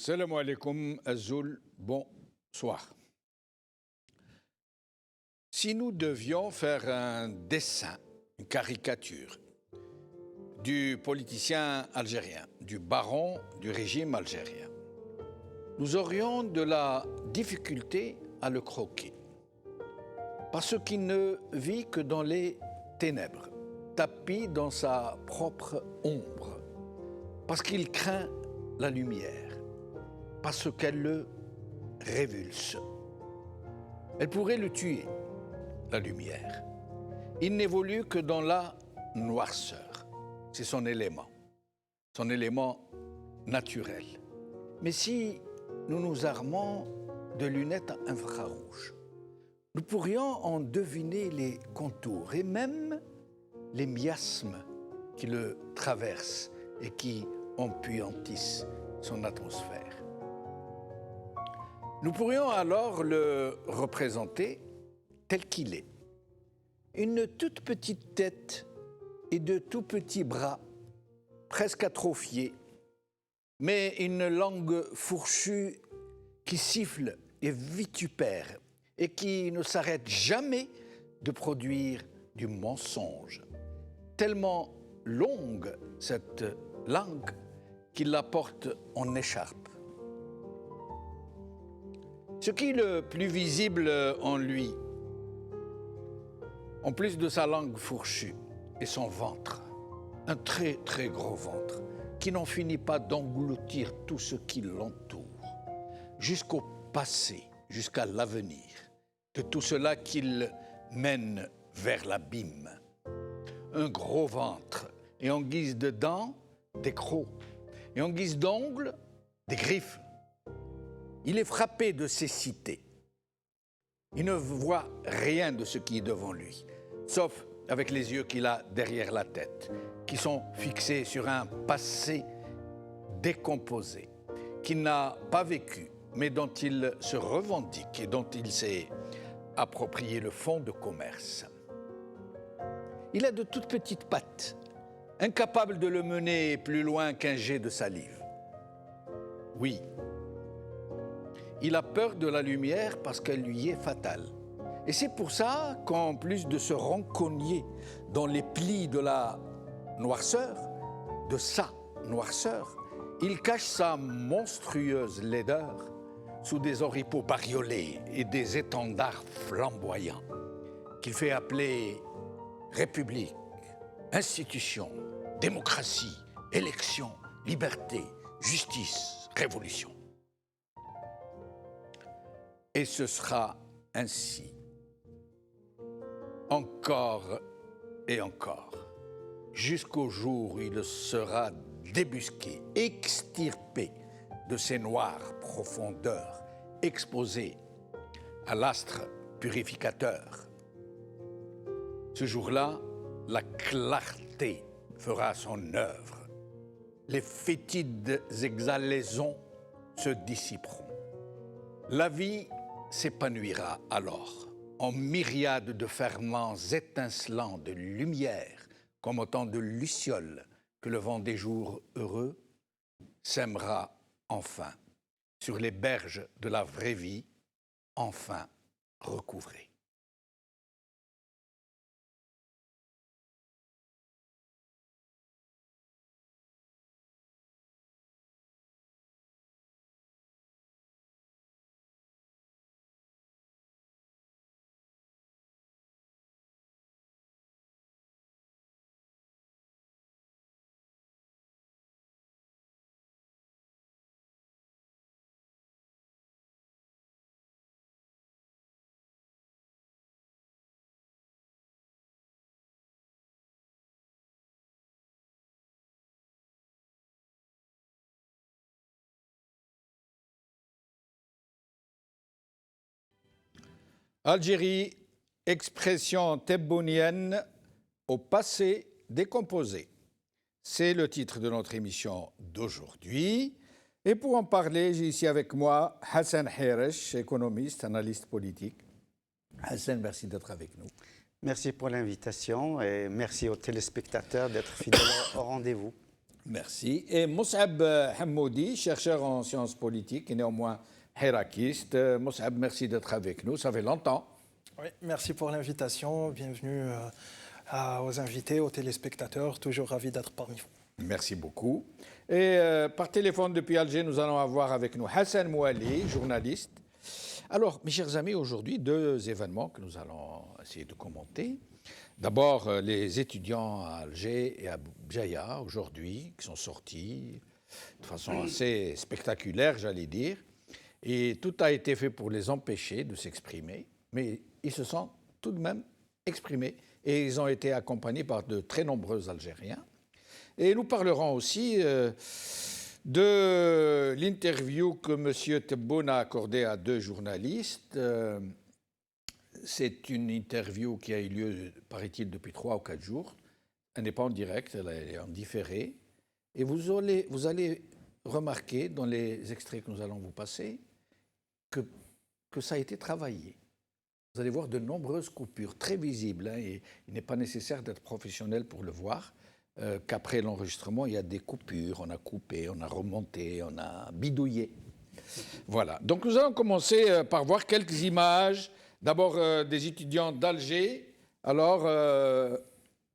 Salam alaikum, Azul, bonsoir. Si nous devions faire un dessin, une caricature du politicien algérien, du baron du régime algérien, nous aurions de la difficulté à le croquer. Parce qu'il ne vit que dans les ténèbres, tapi dans sa propre ombre, parce qu'il craint la lumière, parce qu'elle le révulse. Elle pourrait le tuer, la lumière. Il n'évolue que dans la noirceur. C'est son élément naturel. Mais si nous nous armons de lunettes infrarouges, nous pourrions en deviner les contours et même les miasmes qui le traversent et qui empuantissent son atmosphère. Nous pourrions alors le représenter tel qu'il est. Une toute petite tête et de tout petits bras, presque atrophiés, mais une langue fourchue qui siffle et vitupère et qui ne s'arrête jamais de produire du mensonge. Tellement longue cette langue qu'il la porte en écharpe. Ce qui est le plus visible en lui, en plus de sa langue fourchue, est son ventre, un très très gros ventre, qui n'en finit pas d'engloutir tout ce qui l'entoure, jusqu'au passé, jusqu'à l'avenir, de tout cela qu'il mène vers l'abîme. Un gros ventre, et en guise de dents, des crocs, et en guise d'ongles, des griffes. Il est frappé de cécité. Il ne voit rien de ce qui est devant lui, sauf avec les yeux qu'il a derrière la tête, qui sont fixés sur un passé décomposé, qu'il n'a pas vécu, mais dont il se revendique et dont il s'est approprié le fonds de commerce. Il a de toutes petites pattes, incapable de le mener plus loin qu'un jet de salive. Oui, il a peur de la lumière parce qu'elle lui est fatale. Et c'est pour ça qu'en plus de se renconigner dans les plis de la noirceur, de sa noirceur, il cache sa monstrueuse laideur sous des oripeaux bariolés et des étendards flamboyants qu'il fait appeler République, institution, démocratie, élection, liberté, justice, révolution. Et ce sera ainsi, encore et encore, jusqu'au jour où il sera débusqué, extirpé de ses noires profondeurs, exposé à l'astre purificateur. Ce jour-là, la clarté fera son œuvre. Les fétides exhalaisons se dissiperont. La vie s'épanouira alors en myriades de ferments étincelants de lumière, comme autant de lucioles que le vent des jours heureux sèmera enfin sur les berges de la vraie vie, enfin recouvrée. Algérie, expression tebbounienne au passé décomposé. C'est le titre de notre émission d'aujourd'hui. Et pour en parler, j'ai ici avec moi Hassan Hiresh, économiste, analyste politique. Hassan, merci d'être avec nous. Merci pour l'invitation et merci aux téléspectateurs d'être fidèles au rendez-vous. Merci. Et Moussab Hammoudi, chercheur en sciences politiques et néanmoins hirakiste. Moussab, merci d'être avec nous, ça fait longtemps. Oui, merci pour l'invitation. Bienvenue aux invités, aux téléspectateurs. Toujours ravi d'être parmi vous. Merci beaucoup. Et par téléphone depuis Alger, nous allons avoir avec nous Hassan Mouali, journaliste. Alors, mes chers amis, aujourd'hui, deux événements que nous allons essayer de commenter. D'abord, les étudiants à Alger et à Bjaya, aujourd'hui, qui sont sortis de façon assez spectaculaire, j'allais dire. Et tout a été fait pour les empêcher de s'exprimer, mais ils se sont tout de même exprimés. Et ils ont été accompagnés par de très nombreux Algériens. Et nous parlerons aussi de l'interview que M. Tebboune a accordée à deux journalistes. C'est une interview qui a eu lieu, paraît-il, depuis 3 ou 4 jours. Elle n'est pas en direct, elle est en différé. Et vous allez remarquer dans les extraits que nous allons vous passer que ça a été travaillé. Vous allez voir de nombreuses coupures très visibles. Et il n'est pas nécessaire d'être professionnel pour le voir. Qu'après l'enregistrement, il y a des coupures. On a coupé, on a remonté, on a bidouillé. Voilà. Donc nous allons commencer par voir quelques images. D'abord des étudiants d'Alger. Alors,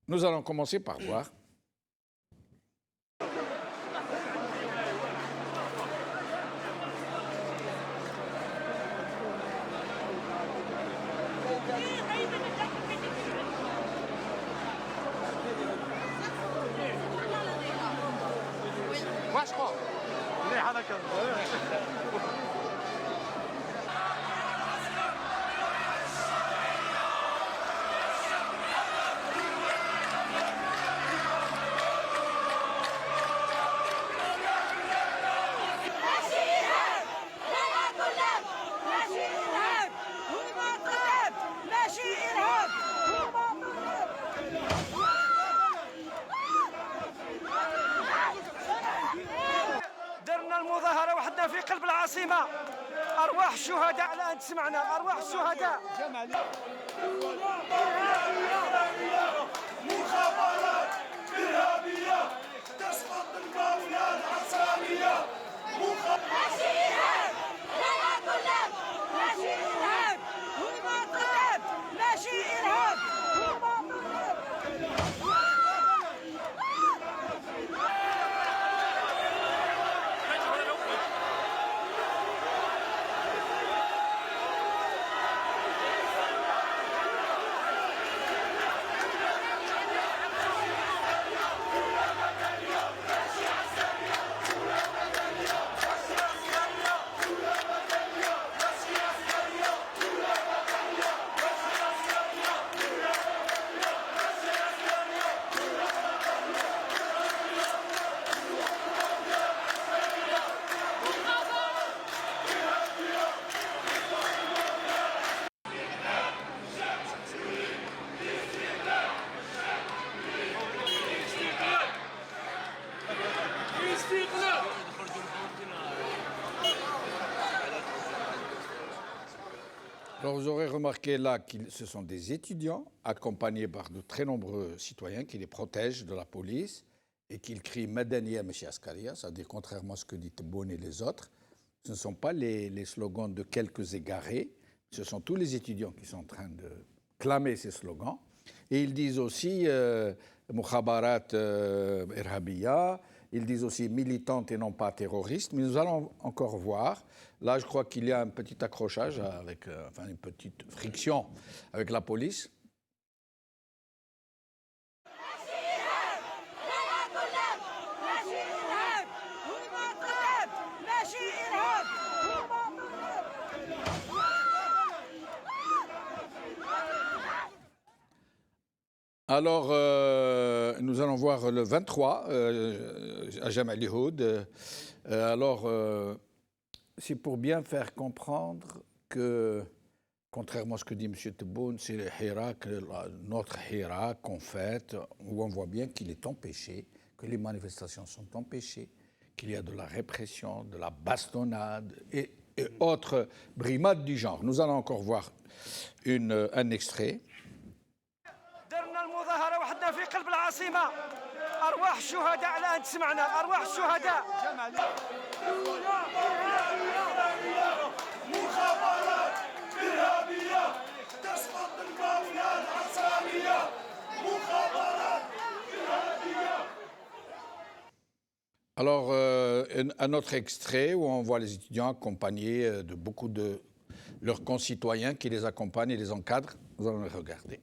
nous allons commencer par voir. المظاهرة وحدنا في قلب العاصمة. أرواح الشهداء الآن تسمعنا، أرواح الشهداء. مخابرات إرهابية تسقط المولى العسكرية. ماشي إرهاب، لا لا كلهم ماشي إرهاب، هما طلاب ماشي إرهاب، هما طلاب. Alors vous aurez remarqué là que ce sont des étudiants accompagnés par de très nombreux citoyens qui les protègent de la police et qu'ils crient Madaniya Meshi Askaria, c'est-à-dire contrairement à ce que dit Tebboune et les autres, ce ne sont pas les slogans de quelques égarés, ce sont tous les étudiants qui sont en train de clamer ces slogans. Et ils disent aussi Mukhabarat Irhabiya, ils disent aussi militante et non pas terroriste, mais nous allons encore voir. Là, je crois qu'il y a un petit accrochage, avec, une petite friction avec la police. Alors, nous allons voir le 23 à Jamal Yahoud. C'est pour bien faire comprendre que, contrairement à ce que dit M. Tebboune, c'est le Hirak, notre Hirak qu'on fête, où on voit bien qu'il est empêché, que les manifestations sont empêchées, qu'il y a de la répression, de la bastonnade et autres brimades du genre. Nous allons encore voir un extrait. درنا المظاهرة وحدنا في قلب العاصمة. أرواح أرواح الشهداء الآن تسمعنا أرواح الشهداء مخابرات إرهابية تسقط المولى العصامية مخابرات إرهابية. Alors, un autre extrait où on voit les étudiants accompagnés de beaucoup de leurs concitoyens qui les accompagnent et les encadrent. Nous allons le regarder.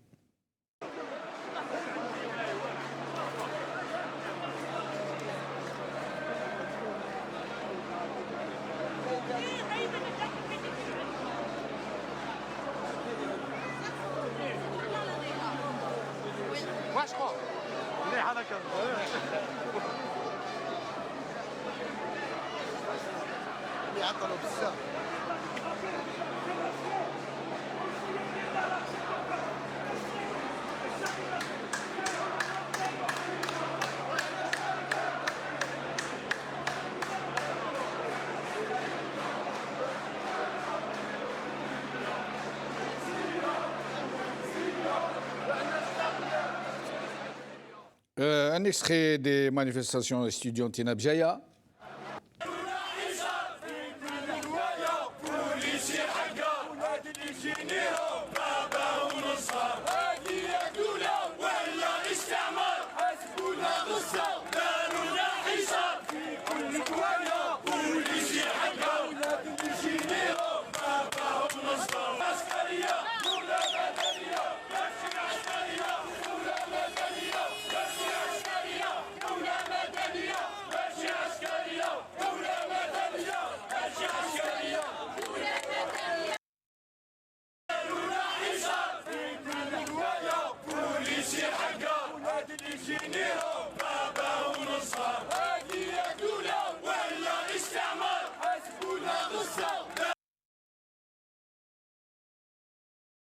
Un extrait des manifestations estudiantines à Bjaya.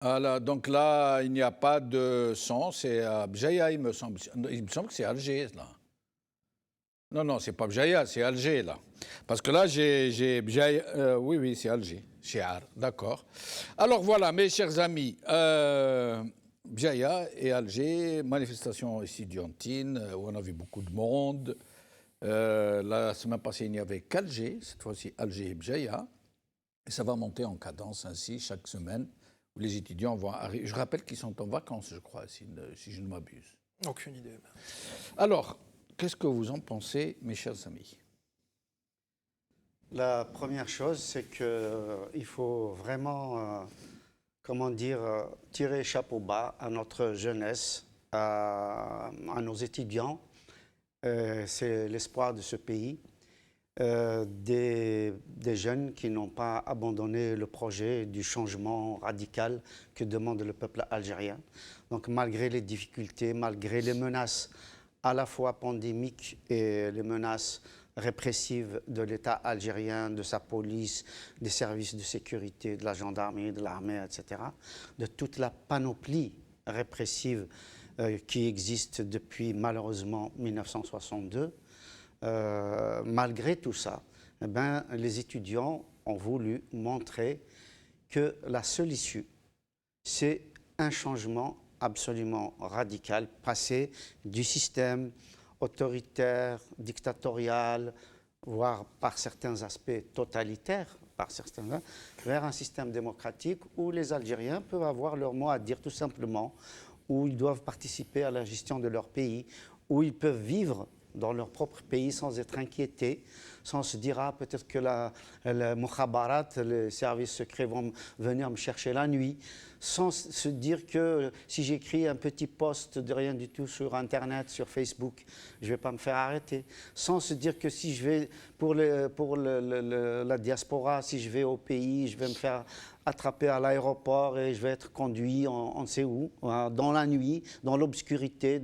Voilà, donc là, il n'y a pas de son, c'est à Bjaya, il me semble. Il me semble que c'est Alger, là. Non, non, c'est pas Bjaya, c'est Alger, là. Parce que là, j'ai Bjaya. Oui, oui, c'est Alger. Chiar, d'accord. Alors voilà, mes chers amis, Bjaya et Alger, manifestation estudiantine, où on a vu beaucoup de monde. La semaine passée, il n'y avait qu'Alger, cette fois-ci Alger et Bjaya. Et ça va monter en cadence ainsi chaque semaine, où les étudiants vont arriver. Je rappelle qu'ils sont en vacances, je crois, si je ne m'abuse. Aucune idée. Alors, qu'est-ce que vous en pensez, mes chers amis? La première chose, c'est qu'il faut vraiment, tirer chapeau bas à notre jeunesse, à nos étudiants. C'est l'espoir de ce pays. Des jeunes qui n'ont pas abandonné le projet du changement radical que demande le peuple algérien. Donc malgré les difficultés, malgré les menaces à la fois pandémiques et les menaces répressives de l'État algérien, de sa police, des services de sécurité, de la gendarmerie, de l'armée, etc., de toute la panoplie répressive qui existe depuis malheureusement 1962, malgré tout ça, eh ben, les étudiants ont voulu montrer que la seule issue, c'est un changement absolument radical, passer du système autoritaire, dictatorial, voire par certains aspects totalitaire, vers un système démocratique où les Algériens peuvent avoir leur mot à dire tout simplement, où ils doivent participer à la gestion de leur pays, où ils peuvent vivre dans leur propre pays sans être inquiétés, sans se dire ah, peut-être que le mukhabarat, les services secrets vont venir me chercher la nuit, sans se dire que si j'écris un petit post de rien du tout sur Internet, sur Facebook, je ne vais pas me faire arrêter, sans se dire que si je vais pour la diaspora, si je vais au pays, je vais me faire attraper à l'aéroport et je vais être conduit on ne sait où, dans la nuit, dans l'obscurité,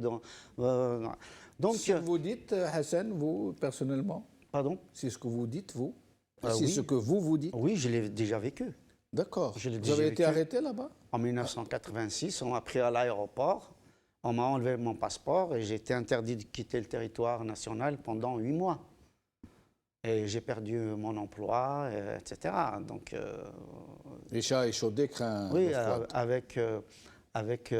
donc, ce que vous dites, Hassan, vous, personnellement? Pardon? C'est ce que vous dites, vous? Oui. C'est ce que vous dites? Oui, je l'ai déjà vécu. D'accord. Vous avez été arrêté là-bas? En 1986, on m'a pris à l'aéroport, on m'a enlevé mon passeport et j'ai été interdit de quitter le territoire national pendant 8 mois. Et j'ai perdu mon emploi, etc. Donc, les chats échaudés craignent. oui, avec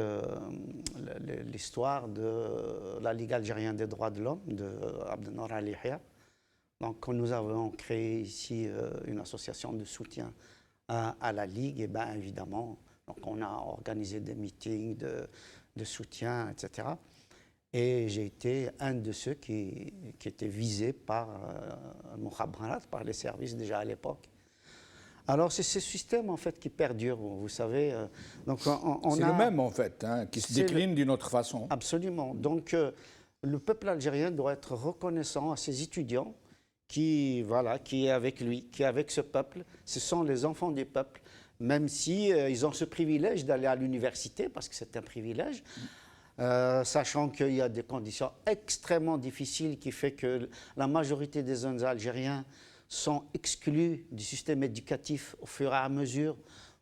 l'histoire de la Ligue algérienne des droits de l'homme de Abdelnour Ali Yahya. Donc, nous avons créé ici une association de soutien à la Ligue, et bien évidemment, donc on a organisé des meetings de soutien, etc. Et j'ai été un de ceux qui étaient visés par le Mukhabarat, par les services déjà à l'époque. Alors, c'est ce système, en fait, qui perdure, vous savez. C'est le même, en fait, hein, qui se décline d'une autre façon. Absolument. Donc, le peuple algérien doit être reconnaissant à ses étudiants qui est avec lui, qui est avec ce peuple. Ce sont les enfants du peuple, même si ils ont ce privilège d'aller à l'université, parce que c'est un privilège, sachant qu'il y a des conditions extrêmement difficiles qui fait que la majorité des jeunes Algériens sont exclus du système éducatif au fur et à mesure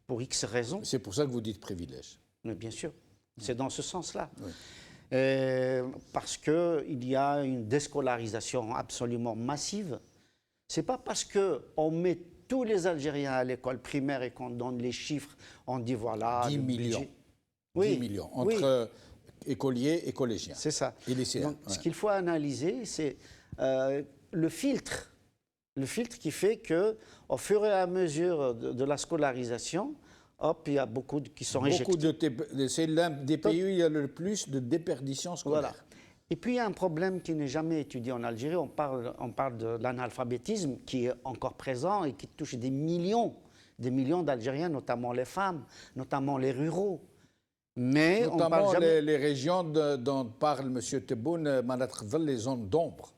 pour X raisons. C'est pour ça que vous dites privilège. Mais bien sûr, c'est dans ce sens-là. Oui. Parce qu'il y a une déscolarisation absolument massive. Ce n'est pas parce qu'on met tous les Algériens à l'école primaire et qu'on donne les chiffres, on dit voilà... 10 millions. Oui. 10 millions, entre écoliers et collégiens. C'est ça. Et lycéens. Donc, ce qu'il faut analyser, c'est le filtre. Le filtre qui fait qu'au fur et à mesure de la scolarisation, hop, il y a beaucoup qui sont éjectés. C'est l'un des pays où il y a le plus de déperdition scolaire. Voilà. Et puis il y a un problème qui n'est jamais étudié en Algérie. On parle de l'analphabétisme qui est encore présent et qui touche des millions d'Algériens, notamment les femmes, notamment les ruraux. Mais notamment on parle jamais... les régions dont parle M. Tebboune, les zones d'ombre.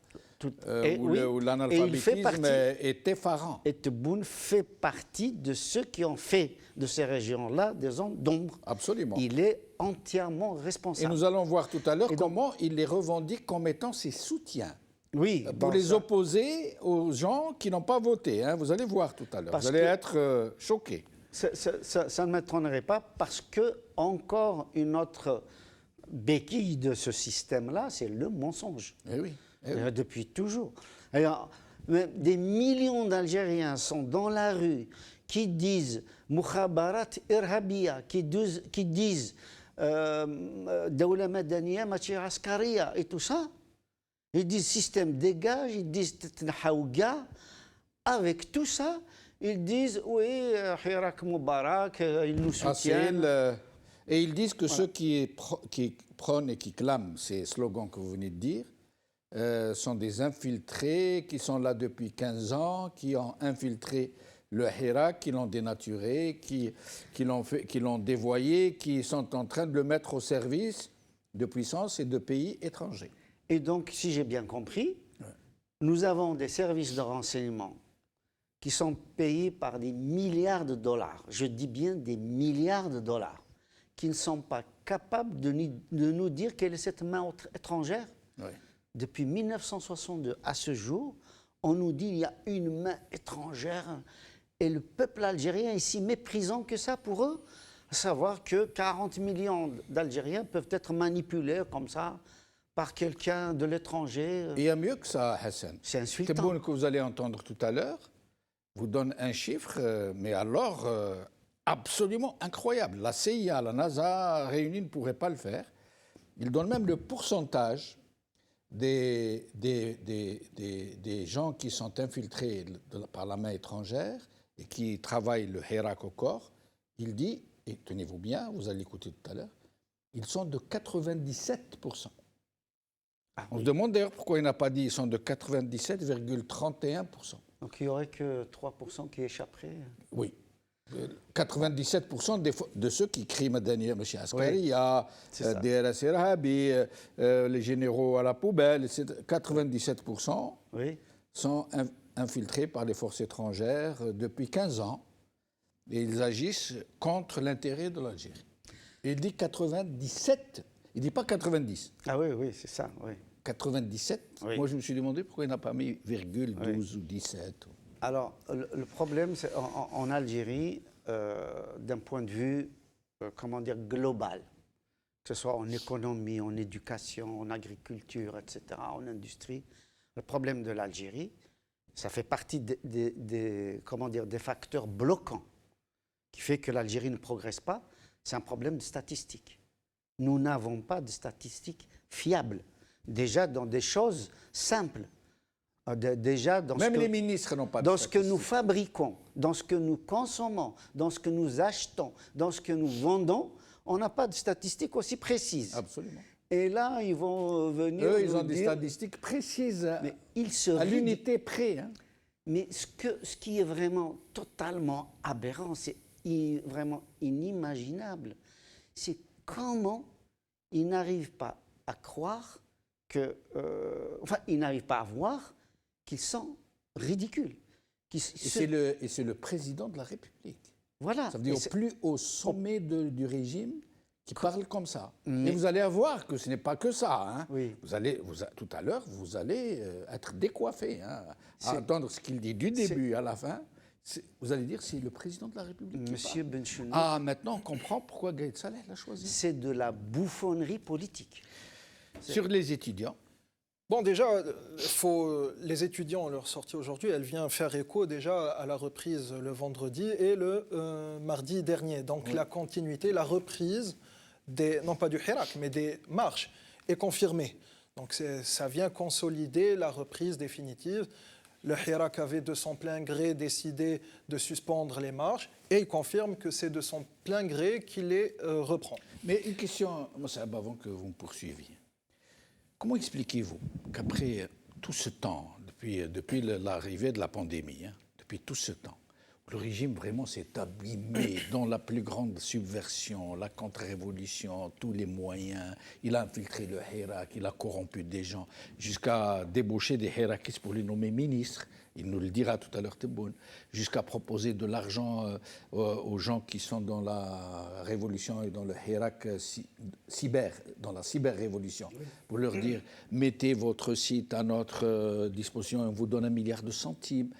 Où l'analphabétisme est effarant. Et Tebboune fait partie de ceux qui ont fait de ces régions-là des zones d'ombre. Absolument. Il est entièrement responsable. Et nous allons voir tout à l'heure comment il les revendique comme étant ses soutiens. Oui. Pour les opposer aux gens qui n'ont pas voté. Hein. Vous allez voir tout à l'heure. Vous allez être choqués. Ça ne m'étonnerait pas parce que, encore une autre béquille de ce système-là, c'est le mensonge. Eh oui. Depuis toujours. Alors, des millions d'Algériens sont dans la rue qui disent Mukhabarat irhabia, qui disent Dawla Madaniya Machi Askariya et tout ça. Ils disent système dégage, ils disent Tnahaouga. Avec tout ça, ils disent oui, Hirak Moubarak, ils nous soutiennent. Et ils disent que ceux qui prônent et qui clament ces slogans que vous venez de dire, sont des infiltrés qui sont là depuis 15 ans, qui ont infiltré le Hirak, qui l'ont dénaturé, qui l'ont dévoyé, qui sont en train de le mettre au service de puissances et de pays étrangers. Et donc, si j'ai bien compris, nous avons des services de renseignement qui sont payés par des milliards de dollars, je dis bien des milliards de dollars, qui ne sont pas capables de nous dire quelle est cette main étrangère. Oui. Depuis 1962 à ce jour, on nous dit qu'il y a une main étrangère et le peuple algérien est si méprisant que ça pour eux, à savoir que 40 millions d'Algériens peuvent être manipulés comme ça par quelqu'un de l'étranger. Il y a mieux que ça, Hassan. C'est insultant. Tebboune, que vous allez entendre tout à l'heure, vous donne un chiffre, mais alors absolument incroyable. La CIA, la NASA réunie ne pourraient pas le faire. Il donne même le pourcentage des gens qui sont infiltrés par la main étrangère et qui travaillent le Hirak au corps. Il dit, et tenez-vous bien, vous allez l'écouter tout à l'heure, ils sont de 97%. On se demande d'ailleurs pourquoi il n'a pas dit ils sont de 97,31%. Donc il n'y aurait que 3% qui échapperaient. Oui. 97% de ceux qui crient Madaniya M. Askariya, DRS Irhabi, les généraux à la poubelle, 97% sont infiltrés par les forces étrangères depuis 15 ans et ils agissent contre l'intérêt de l'Algérie. Il dit 97, il ne dit pas 90. Ah oui, oui, c'est ça, oui. 97. Oui. Moi, je me suis demandé pourquoi il n'a pas mis virgule 12 ou 17. Alors, le problème, c'est en Algérie, d'un point de vue, comment dire, global, que ce soit en économie, en éducation, en agriculture, etc., en industrie, le problème de l'Algérie, ça fait partie comment dire, des facteurs bloquants qui fait que l'Algérie ne progresse pas, c'est un problème de statistiques. Nous n'avons pas de statistiques fiables, déjà dans des choses simples. Déjà dans Même les ministres n'ont pas de dans ce que nous statistiques. fabriquons, dans ce que nous consommons, dans ce que nous achetons, dans ce que nous vendons, on n'a pas de statistiques aussi précises. Absolument. Et là, ils vont venir Eux, ils nous ont des dire... statistiques précises, Mais ils se à rident- l'unité près. Hein. Mais ce qui est vraiment totalement aberrant, c'est vraiment inimaginable, c'est comment ils n'arrivent pas à croire que... enfin, ils n'arrivent pas à voir qu'ils sont ridicules. Et c'est le président de la République. Voilà. Ça veut dire Et au plus haut sommet du régime qui parle comme ça. Mais- Et vous allez voir que ce n'est pas que ça. Hein. Oui. Tout à l'heure, vous allez être décoiffé. Hein, à entendre ce qu'il dit du début à la fin. Vous allez dire c'est le président de la République qui Monsieur parle. Bencheloun, Ah, maintenant on comprend pourquoi Gaël Saleh l'a choisi. c'est de la bouffonnerie politique. Sur les étudiants, Bon, déjà, les étudiants, leur sortie aujourd'hui, elle vient faire écho déjà à la reprise le vendredi et le mardi dernier. Donc la continuité, la reprise non pas du Hirak, mais des marches est confirmée. Donc ça vient consolider la reprise définitive. Le Hirak avait de son plein gré décidé de suspendre les marches et il confirme que c'est de son plein gré qu'il les reprend. mais une question, Moussab, avant que vous me poursuiviez. Comment expliquez-vous qu'après tout ce temps, depuis l'arrivée de la pandémie, hein, depuis tout ce temps, le régime vraiment s'est abîmé dans la plus grande subversion, la contre-révolution, tous les moyens. Il a infiltré le Hirak, il a corrompu des gens, jusqu'à débaucher des Hirakistes pour les nommer ministres. Il nous le dira tout à l'heure, Tebboune, jusqu'à proposer de l'argent aux gens qui sont dans la révolution et dans le Hirak dans la cyber-révolution, pour leur dire mettez votre site à notre disposition et on vous donne 1 milliard de centimes.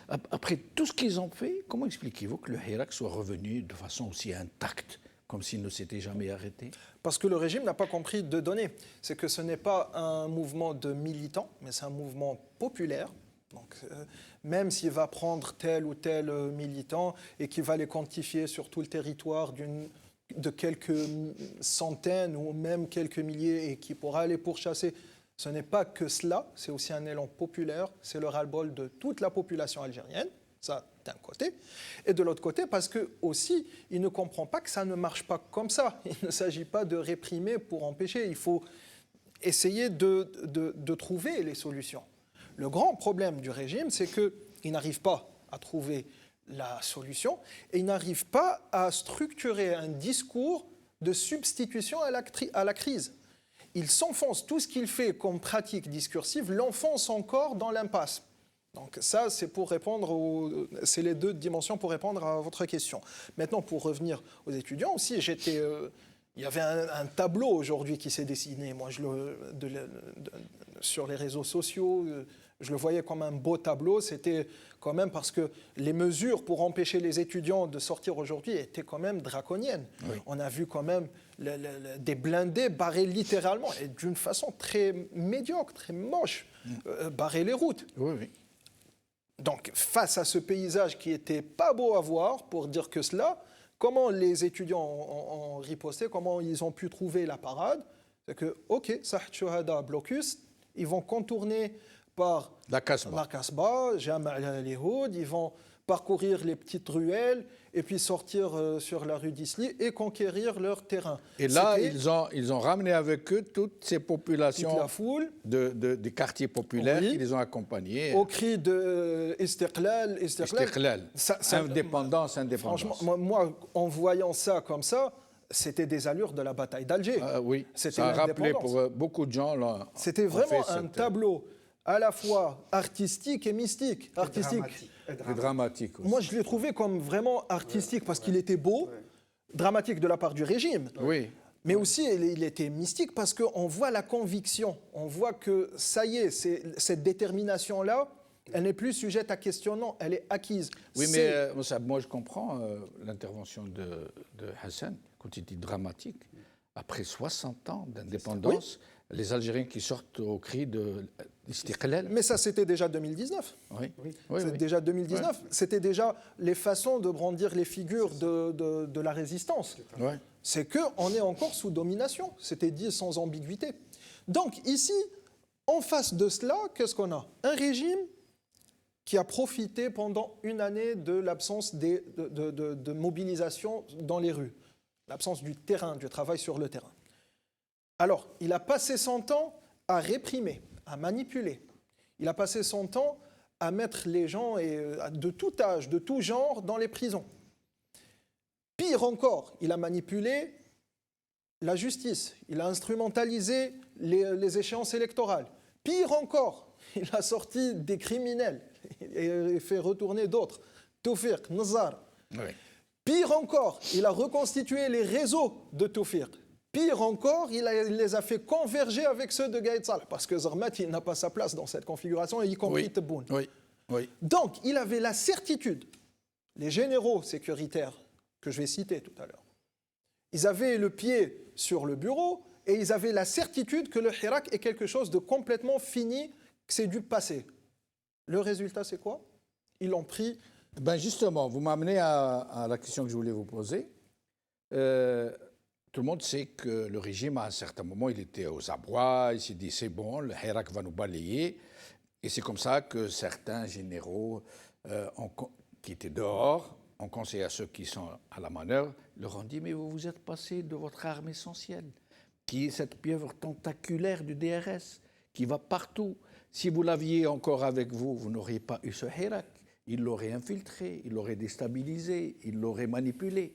Après tout ce qu'ils ont fait, comment expliquez-vous que le Hirak soit revenu de façon aussi intacte, comme s'il ne s'était jamais arrêté? Parce que le régime n'a pas compris deux données. C'est que ce n'est pas un mouvement de militants, mais c'est un mouvement populaire. Donc, même s'il va prendre tel ou tel militant et qu'il va les quantifier sur tout le territoire de quelques centaines ou même quelques milliers et qui pourra les pourchasser, ce n'est pas que cela, c'est aussi un élan populaire, c'est le ras-le-bol de toute la population algérienne, ça d'un côté, et de l'autre côté parce que aussi il ne comprend pas que ça ne marche pas comme ça. Il ne s'agit pas de réprimer pour empêcher, il faut essayer de trouver les solutions. Le grand problème du régime, c'est qu'il n'arrive pas à trouver la solution et il n'arrive pas à structurer un discours de substitution à la crise. Il s'enfonce, tout ce qu'il fait comme pratique discursive l'enfonce encore dans l'impasse. Donc ça, c'est pour répondre c'est les deux dimensions pour répondre à votre question. Maintenant, pour revenir aux étudiants aussi, il y avait un tableau aujourd'hui qui s'est dessiné. Moi, sur les réseaux sociaux, je le voyais comme un beau tableau. C'était quand même parce que les mesures pour empêcher les étudiants de sortir aujourd'hui étaient quand même draconiennes. Oui. On a vu quand même des blindés barrer littéralement et d'une façon très médiocre, très moche, barrer les routes. Oui, oui. Donc, face à ce paysage qui n'était pas beau à voir, pour dire que cela, comment les étudiants ont riposté, comment ils ont pu trouver la parade, c'est que, OK, Sahat Chouhada, blocus, ils vont contourner par la Kasbah, Jama' al-Lihoud, ils vont parcourir les petites ruelles et puis sortir sur la rue d'Isli et conquérir leur terrain. Et là, ils ont ramené avec eux toutes ces populations, toute la foule, des quartiers populaires qui les ont accompagnés. Au cri de Istiqlal, indépendance. Franchement, moi, en voyant ça comme ça, c'était des allures de la bataille d'Alger. Oui, ça a rappelé pour beaucoup de gens. Là, c'était vraiment un tableau à la fois artistique et mystique. Et dramatique aussi. Moi, je l'ai trouvé comme vraiment artistique parce qu'il était beau, dramatique de la part du régime. Oui. Mais aussi, il était mystique parce qu'on voit la conviction. On voit que ça y est, cette détermination-là, elle n'est plus sujette à questionnement, elle est acquise. Oui, mais moi, je comprends l'intervention de Hassan quand il dit dramatique. Après 60 ans d'indépendance, les Algériens qui sortent au cri de l'istiqlal. Mais ça, c'était déjà 2019. Oui, C'est déjà 2019. C'était déjà les façons de brandir les figures de la résistance. Ouais. C'est qu'on est encore sous domination. C'était dit sans ambiguïté. Donc ici, en face de cela, qu'est-ce qu'on a? Un régime qui a profité pendant une année de l'absence de mobilisation dans les rues, l'absence du terrain, du travail sur le terrain. Alors, il a passé son temps à réprimer, à manipuler. Il a passé son temps à mettre les gens de tout âge, de tout genre, dans les prisons. Pire encore, il a manipulé la justice, il a instrumentalisé les échéances électorales. Pire encore, il a sorti des criminels et fait retourner d'autres. Tawfiq, Nazar. Oui. Pire encore, il a reconstitué les réseaux de Tawfiq. Pire encore, il les a fait converger avec ceux de Gaïd Salah, parce que Zermat, il n'a pas sa place dans cette configuration, y compris Tebboune. Oui. Donc, il avait la certitude, les généraux sécuritaires que je vais citer tout à l'heure, ils avaient le pied sur le bureau et ils avaient la certitude que le Hirak est quelque chose de complètement fini, que c'est du passé. Le résultat, c'est quoi? Ils l'ont pris. Ben justement, vous m'amenez à la question que je voulais vous poser. Tout le monde sait que le régime, à un certain moment, il était aux abois, il s'est dit c'est bon, le Hirak va nous balayer. Et c'est comme ça que certains généraux qui étaient dehors ont conseillé à ceux qui sont à la manœuvre, leur ont dit mais vous vous êtes passé de votre arme essentielle, qui est cette pieuvre tentaculaire du DRS, qui va partout. Si vous l'aviez encore avec vous, vous n'auriez pas eu ce Hirak. Il l'aurait infiltré, il l'aurait déstabilisé, il l'aurait manipulé.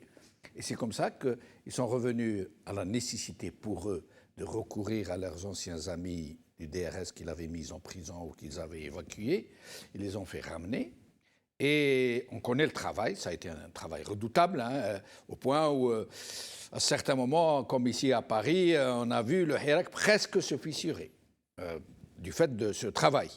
Et c'est comme ça qu'ils sont revenus à la nécessité pour eux de recourir à leurs anciens amis du DRS qu'ils avaient mis en prison ou qu'ils avaient évacués. Ils les ont fait ramener. Et on connaît le travail, ça a été un travail redoutable, au point où, à certains moments, comme ici à Paris, on a vu le Hirak presque se fissurer du fait de ce travail.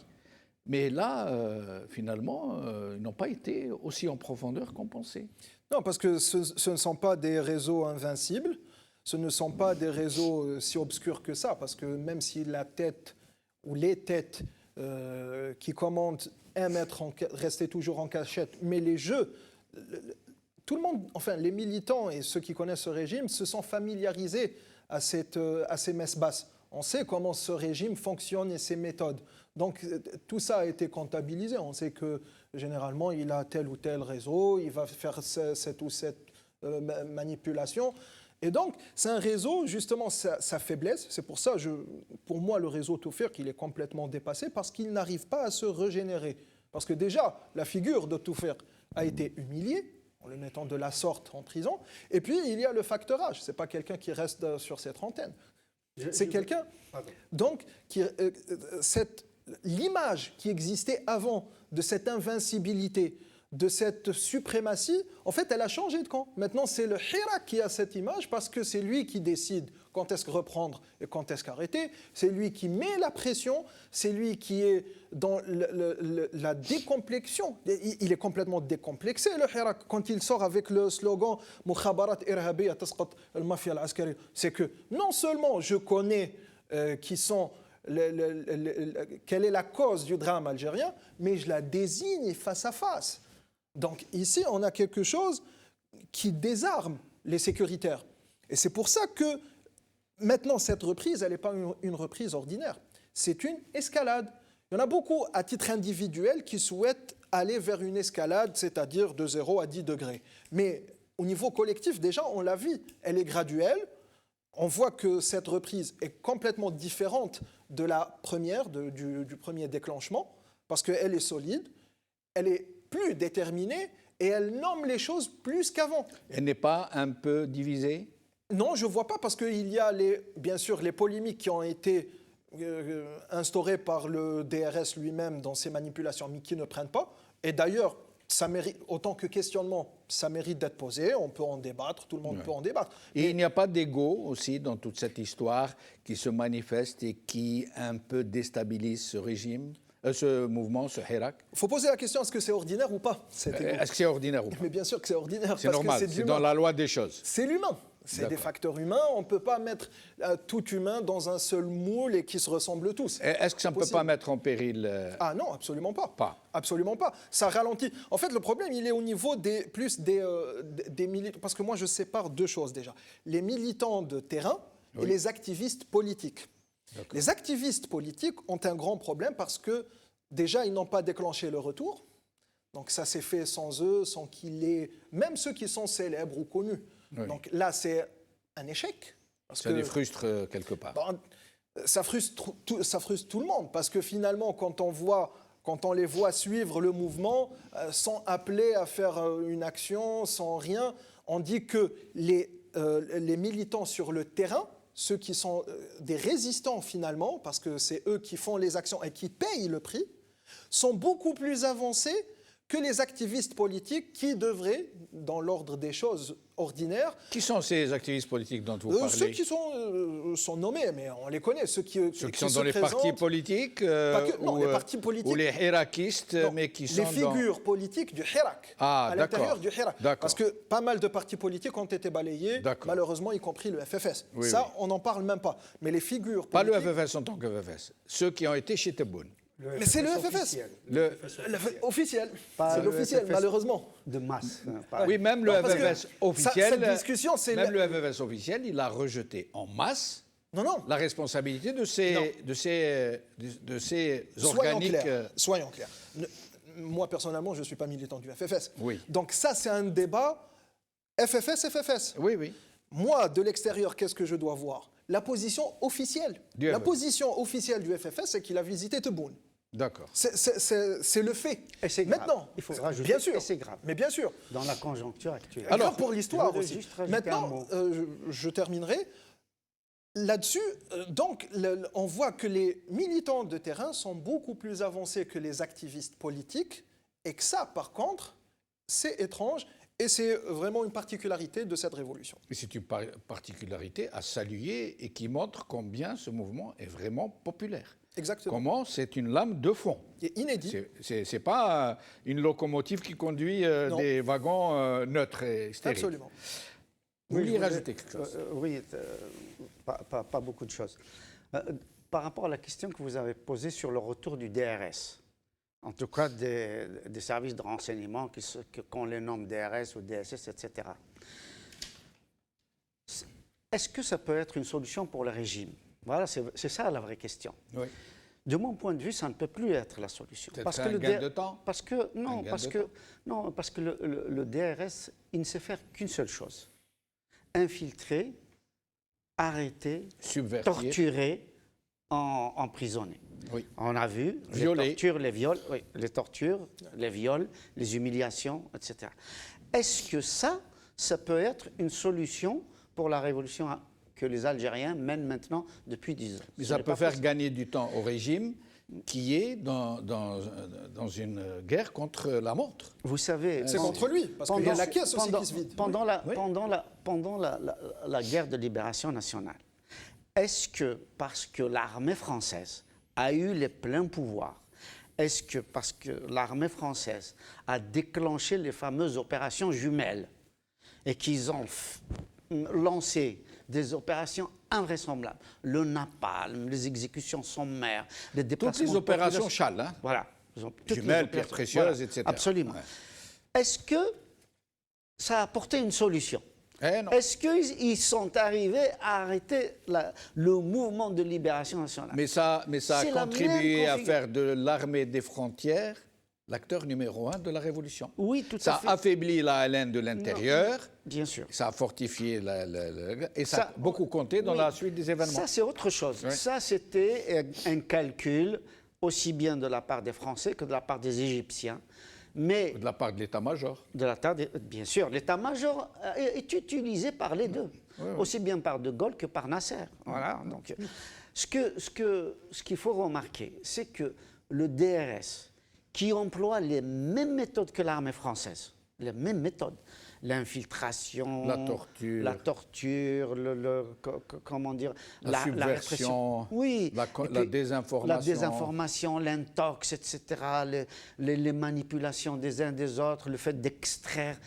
Mais là, finalement, ils n'ont pas été aussi en profondeur qu'on pensait. Non, parce que ce ne sont pas des réseaux invincibles, ce ne sont pas des réseaux si obscurs que ça, parce que même si la tête ou les têtes qui commandent aiment rester toujours en cachette, mais les jeux, tout le monde, enfin les militants et ceux qui connaissent ce régime se sont familiarisés à ces messes basses. On sait comment ce régime fonctionne et ses méthodes. Donc tout ça a été comptabilisé. On sait que généralement il a tel ou tel réseau, il va faire cette ou cette manipulation. Et donc c'est un réseau, justement, sa faiblesse. C'est pour ça, pour moi, le réseau Tawfiq, il est complètement dépassé parce qu'il n'arrive pas à se régénérer. Parce que déjà, la figure de Tawfiq a été humiliée en le mettant de la sorte en prison. Et puis il y a le facteur âge. C'est pas quelqu'un qui reste sur ses trentaines. C'est quelqu'un, donc, l'image qui existait avant de cette invincibilité, de cette suprématie, en fait, elle a changé de camp. Maintenant, c'est le Hirak qui a cette image parce que c'est lui qui décide quand est-ce que reprendre et quand est-ce qu'arrêter. C'est lui qui met la pression, c'est lui qui est dans la décomplexion. Il est complètement décomplexé, le Hirak, quand il sort avec le slogan « Mukhabarat irhabiya tasqat al-mafia al-askari », c'est que non seulement je connais quelle est la cause du drame algérien, mais je la désigne face à face. Donc ici, on a quelque chose qui désarme les sécuritaires. Et c'est pour ça que maintenant, cette reprise, elle n'est pas une reprise ordinaire. C'est une escalade. Il y en a beaucoup, à titre individuel, qui souhaitent aller vers une escalade, c'est-à-dire de 0 à 10 degrés. Mais au niveau collectif, déjà, on l'a vu, elle est graduelle. On voit que cette reprise est complètement différente de la première, du premier déclenchement, parce qu'elle est solide, elle est plus déterminée et elle nomme les choses plus qu'avant. Elle n'est pas un peu divisée ? Non, je ne vois pas, parce qu'il y a bien sûr les polémiques qui ont été instaurées par le DRS lui-même dans ses manipulations, mais qui ne prennent pas. Et d'ailleurs, ça mérite, autant que questionnement, ça mérite d'être posé, on peut en débattre, tout le monde peut en débattre. Et il n'y a pas d'ego aussi dans toute cette histoire qui se manifeste et qui un peu déstabilise ce régime, ce mouvement, ce Hirak? Il faut poser la question, est-ce que c'est ordinaire ou pas? Est-ce que c'est ordinaire ou pas? Mais bien sûr que c'est ordinaire. C'est normal, c'est dans la loi des choses. C'est l'humain. C'est des D'accord. facteurs humains. On ne peut pas mettre tout humain dans un seul moule et qui se ressemblent tous. Est-ce que ça ne peut Possible. pas mettre en péril Ah non, absolument pas. Pas. Absolument pas. Ça ralentit. En fait, le problème, il est au niveau des militants. Parce que moi, je sépare deux choses déjà. Les militants de terrain et les activistes politiques. Les activistes politiques ont un grand problème parce que déjà, ils n'ont pas déclenché le retour. Donc ça s'est fait sans eux, sans qu'il ait... Même ceux qui sont célèbres ou connus. Oui. Donc là, c'est un échec. Parce Ça les frustre quelque part. ben, ça frustre tout le monde. Parce que finalement, quand on les voit suivre le mouvement, sans appeler à faire une action, sans rien, on dit que les militants sur le terrain, ceux qui sont des résistants finalement, parce que c'est eux qui font les actions et qui payent le prix, sont beaucoup plus avancés que les activistes politiques qui devraient, dans l'ordre des choses ordinaires... Qui sont ces activistes politiques dont vous parlez? Ceux qui sont nommés, mais on les connaît. Ceux qui sont se dans les partis présentent- politiques non, les partis politiques. ou les hirakistes, Non, mais qui sont les figures politiques du Hirak, Ah, à l'intérieur d'accord. du Hirak. D'accord. Parce que pas mal de partis politiques ont été balayés, D'accord. malheureusement, y compris le FFS. Oui, Ça, oui. on n'en parle même pas. Mais les figures Pas le politiques... FFS en tant que FFS, ceux qui ont été chez Tebboune. Mais c'est le FFS. Le- Officiel. Pas C'est le l'officiel, FFS. malheureusement. De masse. hein, pas- Oui, même le Non, parce que FFS officiel, cette discussion, c'est même la- le FFS officiel, il a rejeté en masse Non, non. la responsabilité de ces Soyons organiques. clairs. Soyons clairs. Moi, personnellement, je ne suis pas militant du FFS. Oui. Donc ça, c'est un débat FFS. Oui, oui. Moi, de l'extérieur, qu'est-ce que je dois voir? La position officielle. Du La FFS. position officielle du FFS, c'est qu'il a visité Tebboune. D'accord. C'est le fait. Et c'est grave. Maintenant, Il faut rajouter, bien sûr, et c'est grave. mais bien sûr. Dans la conjoncture actuelle. Alors, Alors, pour l'histoire je voudrais aussi. juste rajouter un Maintenant, mot. je terminerai. Là-dessus, donc, on voit que les militants de terrain sont beaucoup plus avancés que les activistes politiques, et que ça, par contre, c'est étrange, et c'est vraiment une particularité de cette révolution. Et c'est une particularité à saluer et qui montre combien ce mouvement est vraiment populaire. Exactement. Comment c'est une lame de fond. Et inédit. C'est pas une locomotive qui conduit Non. des wagons neutres et stériles. Absolument. Vous Oui, vouliez je voudrais- rajouter quelque chose? Oui, pas beaucoup de choses. Par rapport à la question que vous avez posée sur le retour du DRS, en tout cas des services de renseignement qu'on les nomme DRS ou DSS, etc. Est-ce que ça peut être une solution pour le régime? Voilà, c'est ça la vraie question. Oui. De mon point de vue, ça ne peut plus être la solution. Peut-être un gain de temps? Parce que non, gain parce de que temps. non, parce que le DRS, il ne sait faire qu'une seule chose: infiltrer, arrêter, Subvertir. torturer, emprisonner. Oui. On a vu Violer. les tortures, les viols, oui, les tortures, les viols, les humiliations, etc. Est-ce que ça peut être une solution pour la révolution que les Algériens mènent maintenant depuis 10 ans? Mais Ce ça n'est peut pas faire possible. gagner du temps au régime qui est dans une guerre contre la montre. Vous savez, C'est contre lui, parce qu'il y a la caisse aussi qui se vide. Pendant la guerre de libération nationale, est-ce que parce que l'armée française a eu les pleins pouvoirs, est-ce que parce que l'armée française a déclenché les fameuses opérations jumelles et qu'ils ont lancé des opérations invraisemblables, le napalm, les exécutions sommaires, les déplacements... Toutes les de opérations population- Chal, hein? Voilà. Ils ont toutes les Jumelles, opérations- pierres précieuses, voilà, etc. Absolument. Ouais. Est-ce que ça a apporté une solution? Eh non. Est-ce qu'ils sont arrivés à arrêter le mouvement de libération nationale? Mais ça a C'est la contribué même à config- faire de l'armée des frontières l'acteur numéro 1 de la révolution. Oui, tout Ça à fait. a affaibli la LN de l'intérieur, Bien sûr. ça a fortifié et ça a beaucoup compté dans oui. la suite des événements. Ça, c'est autre chose. Oui. Ça, c'était un calcul aussi bien de la part des Français que de la part des Égyptiens. Mais De la part de l'état-major. bien sûr, l'état-major est utilisé par les deux, aussi bien par De Gaulle que par Nasser. Voilà. Donc, ce qu'il faut remarquer, c'est que le DRS, qui emploie les mêmes méthodes que l'armée française, les mêmes méthodes, l'infiltration, La torture. comment dire, La subversion, répression. Oui. la Et puis, désinformation. La désinformation, l'intox, etc., les manipulations des uns des autres, le fait d'extraire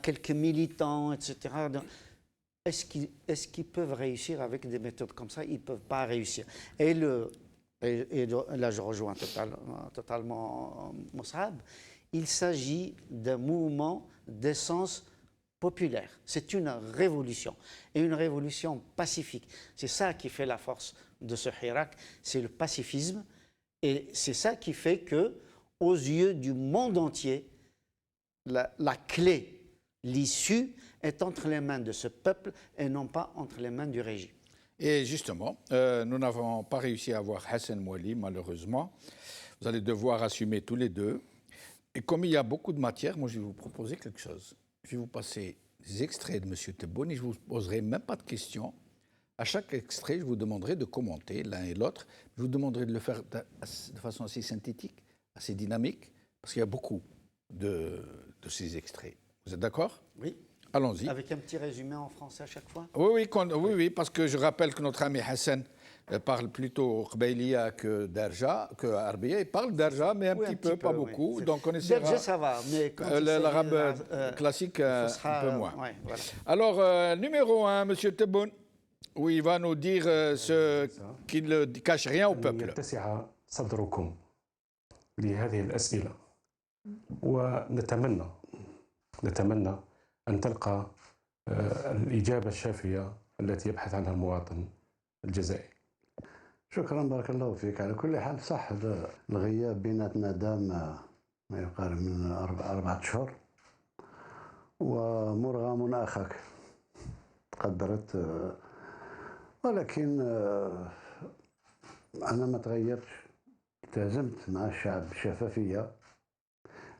quelques militants, etc. Donc, est-ce qu'ils peuvent réussir avec des méthodes comme ça? Ils ne peuvent pas réussir. Et là, je rejoins totalement Moussab. Il s'agit d'un mouvement d'essence populaire. C'est une révolution, et une révolution pacifique. C'est ça qui fait la force de ce Hirak, c'est le pacifisme, et c'est ça qui fait que, aux yeux du monde entier, la clé, l'issue est entre les mains de ce peuple et non pas entre les mains du régime. Et justement, nous n'avons pas réussi à avoir Hassan Mouali, malheureusement. Vous allez devoir assumer tous les deux. Et comme il y a beaucoup de matière, moi je vais vous proposer quelque chose. Je vais vous passer des extraits de M. Tebboune et je ne vous poserai même pas de questions. À chaque extrait, je vous demanderai de commenter l'un et l'autre. Je vous demanderai de le faire de façon assez synthétique, assez dynamique, parce qu'il y a beaucoup de ces extraits. Vous êtes d'accord? Oui. Allons-y. Avec un petit résumé en français à chaque fois? Oui, parce que je rappelle que notre ami Hassan parle plutôt Qbayliya que Darja, que Arbia. Il parle Darja, mais un petit peu, pas beaucoup. Oui. Donc on essaiera. Darja, ça va, mais l'arabe classique, un peu moins. Ouais, voilà. Alors, numéro 1, M. Tebboune, où il va nous dire ce qu'il ne cache rien au peuple. يتسع صدركم لهذه الأسئلة ونتمنى أن تلقى الإجابة الشافية التي يبحث عنها المواطن الجزائري. شكرا بارك الله فيك. على كل حال صح الغياب بيناتنا دام ما يقارب من 4 أشهر، ومرغم أخاك تقدرت، ولكن أنا ما تغيرتش، التزمت مع الشعب بشفافية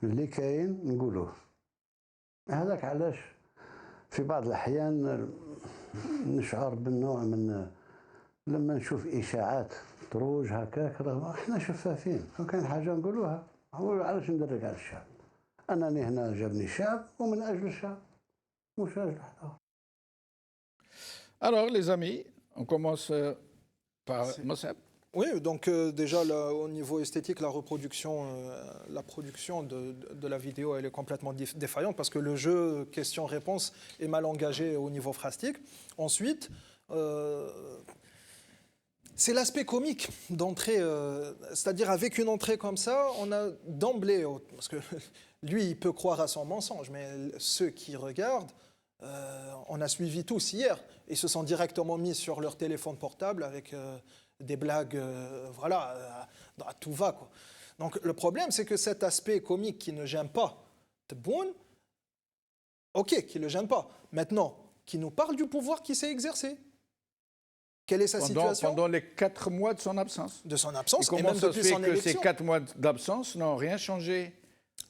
اللي كاين نقولوه. هذاك علاش في بعض الأحيان نشعر بالنوع من لما نشوف إشاعات تروج هكاك، رغم احنا شفافين، وكان حاجة نقولوها. علاش ندرك على الشعب؟ أنني هنا جابني الشعب ومن أجل الشعب، مش أجل حد آخر. Alors, les amis, on commence par Moussab. Oui, donc déjà au niveau esthétique, la production de la vidéo, elle est complètement défaillante parce que le jeu question-réponse est mal engagé au niveau phrastique. Ensuite, c'est l'aspect comique d'entrée, c'est-à-dire avec une entrée comme ça, on a d'emblée, parce que lui, il peut croire à son mensonge, mais ceux qui regardent, on a suivi tous hier, ils se sont directement mis sur leur téléphone portable avec des blagues, à tout va, quoi. Donc le problème, c'est que cet aspect comique qui ne gêne pas Tebboune, ok, qui ne le gêne pas. Maintenant, qui nous parle du pouvoir qui s'est exercé. Quelle est sa situation pendant les 4 mois de son absence. De son absence, et même comment ça depuis se fait son que élection. ces 4 mois d'absence n'ont rien changé?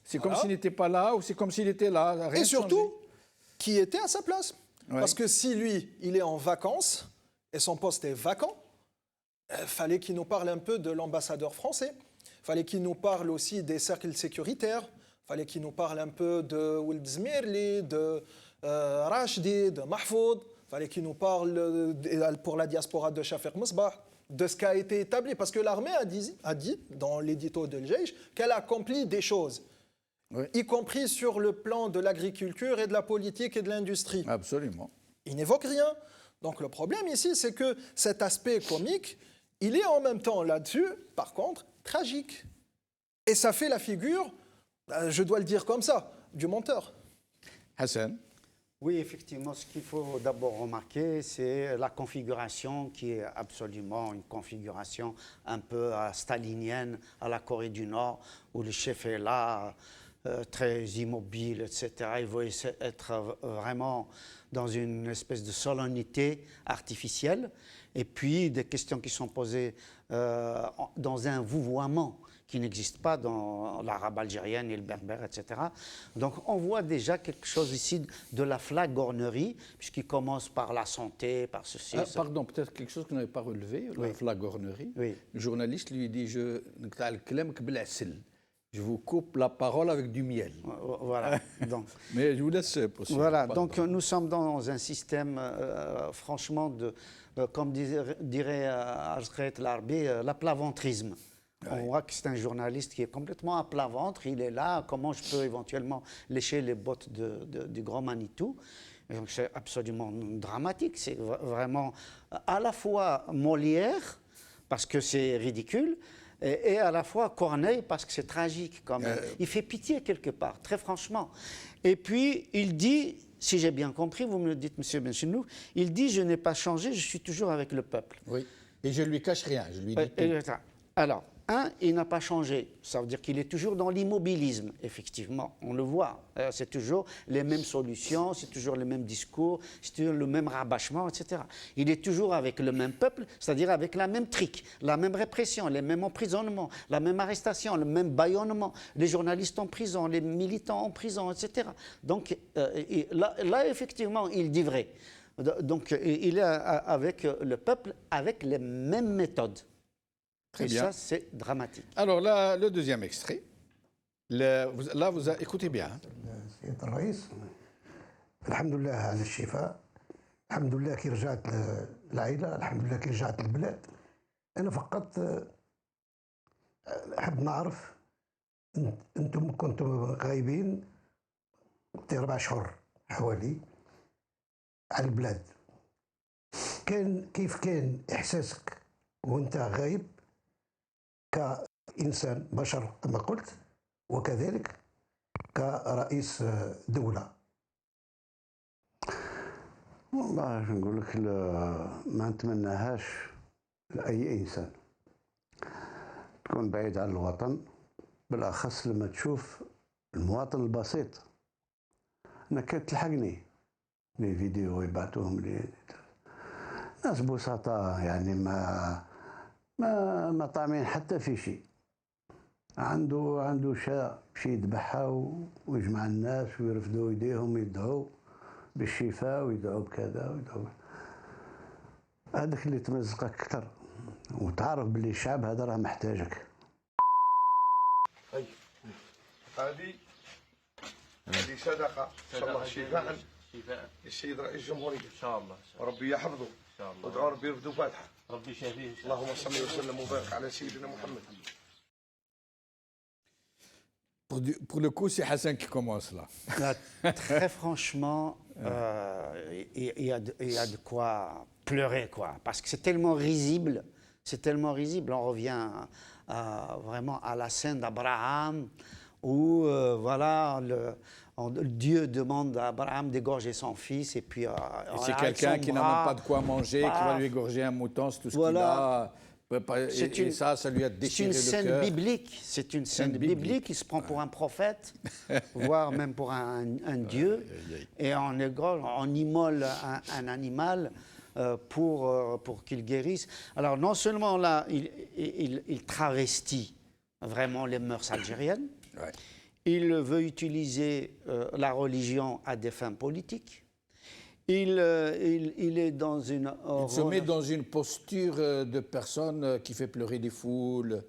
C'est comme s'il n'était pas là ou c'est comme s'il était là, rien et surtout, changé. Qui était à sa place. Ouais. Parce que si lui, il est en vacances et son poste est vacant, fallait qu'il nous parle un peu de l'ambassadeur français. Fallait qu'il nous parle aussi des cercles sécuritaires. Fallait qu'il nous parle un peu de Ould Zmirli, de Rachdi, de Mahfoud. Fallait qu'il nous parle pour la diaspora de Shafiq Mosbah, de ce qui a été établi. Parce que l'armée a dit dans l'édito de l'Jeish qu'elle a accompli des choses. Oui. Y compris sur le plan de l'agriculture et de la politique et de l'industrie. Absolument. Il n'évoque rien. Donc le problème ici, c'est que cet aspect comique, il est en même temps là-dessus, par contre, tragique. Et ça fait la figure, je dois le dire comme ça, du menteur. Hassan? Oui, effectivement, ce qu'il faut d'abord remarquer, c'est la configuration qui est absolument une configuration un peu stalinienne à la Corée du Nord, où le chef est là, très immobile, etc. Il veut être vraiment dans une espèce de solennité artificielle. Et puis, des questions qui sont posées dans un vouvoiement qui n'existe pas dans l'arabe algérienne et le berbère, etc. Donc, on voit déjà quelque chose ici de la flagornerie, puisqu'il commence par la santé, par ceci. Pardon, peut-être quelque chose que vous n'avez pas relevé, la flagornerie. Oui. Le journaliste lui dit je vous coupe la parole avec du miel. Voilà. Donc, mais je vous laisse poursuivre. Voilà. Donc, nous sommes dans un système, franchement, comme dirait Azret Larbi, l'aplaventrisme. On voit que c'est un journaliste qui est complètement à plat ventre. Il est là. Comment je peux éventuellement lécher les bottes du grand Manitou? Donc c'est absolument dramatique. C'est vraiment à la fois Molière, parce que c'est ridicule, et à la fois Corneille, parce que c'est tragique quand même. Il fait pitié quelque part, très franchement. Et puis, il dit, si j'ai bien compris, vous me le dites, M. Benchenou, il dit « Je n'ai pas changé, je suis toujours avec le peuple ». Oui, et je lui cache rien, je lui dis tout. Alors, il n'a pas changé. Ça veut dire qu'il est toujours dans l'immobilisme, effectivement. On le voit. C'est toujours les mêmes solutions, c'est toujours les mêmes discours, c'est toujours le même rabâchement, etc. Il est toujours avec le même peuple, c'est-à-dire avec la même trique, la même répression, les mêmes emprisonnements, la même arrestation, le même bâillonnement, les journalistes en prison, les militants en prison, etc. Donc là, effectivement, il dit vrai. Donc il est avec le peuple avec les mêmes méthodes. Très et bien. ça, c'est dramatique. Alors là, le deuxième extrait. Écoutez bien. سيد الرئيس الحمد لله على الشفاء الحمد لله كي رجعت العائلة الحمد لله كي رجعت البلاد أنا فقط أحب نعرف أنتم كنتم غايبين 4 أشهر حوالي على البلاد كيف كان إحساسك وأنت غايب كإنسان بشر كما قلت وكذلك كرئيس دولة؟ والله شو نقول لك ما نتمناهاش لأي إنسان تكون بعيد عن الوطن، بالأخص لما تشوف المواطن البسيط. أنا كانت تلحقني لي فيديو يبعثوهم لي ناس بسطاء يعني ما طامعين حتى في شيء. عنده شاء يمشي يذبحها ويجمع الناس ويرفدوا يديهم يدعوا بالشفاء ويدعوا بكذا ويدعوا. هذاك اللي تمزقك اكثر وتعرف باللي الشعب هذا راه محتاجك. هذه صدقه ان شاء الله شفاء للسيد رئيس الجمهوريه ان شاء الله وربي يحفظه ان شاء الله وادعوا ربي يرفدوا فاتحه ربي يشافيه اللهم صل وسلم وبارك على سيدنا محمد. Pour le coup, c'est Hassan qui commence là. Là, très franchement, il y a de quoi pleurer, quoi, parce que c'est tellement risible, On revient vraiment à la scène d'Abraham, où voilà, Dieu demande à Abraham d'égorger son fils, et puis c'est quelqu'un qui n'a même pas de quoi manger, qui va lui égorger un mouton, c'est tout ce qu'il a. Et ça lui a déchiré le cœur. C'est une scène biblique. C'est une scène biblique. Il se prend pour un prophète, voire même pour un dieu, et on immole un animal pour qu'il guérisse. Alors non seulement là, il travestit vraiment les mœurs algériennes, il veut utiliser la religion à des fins politiques. Il est dans une... Il se met dans une posture de personne qui fait pleurer des foules,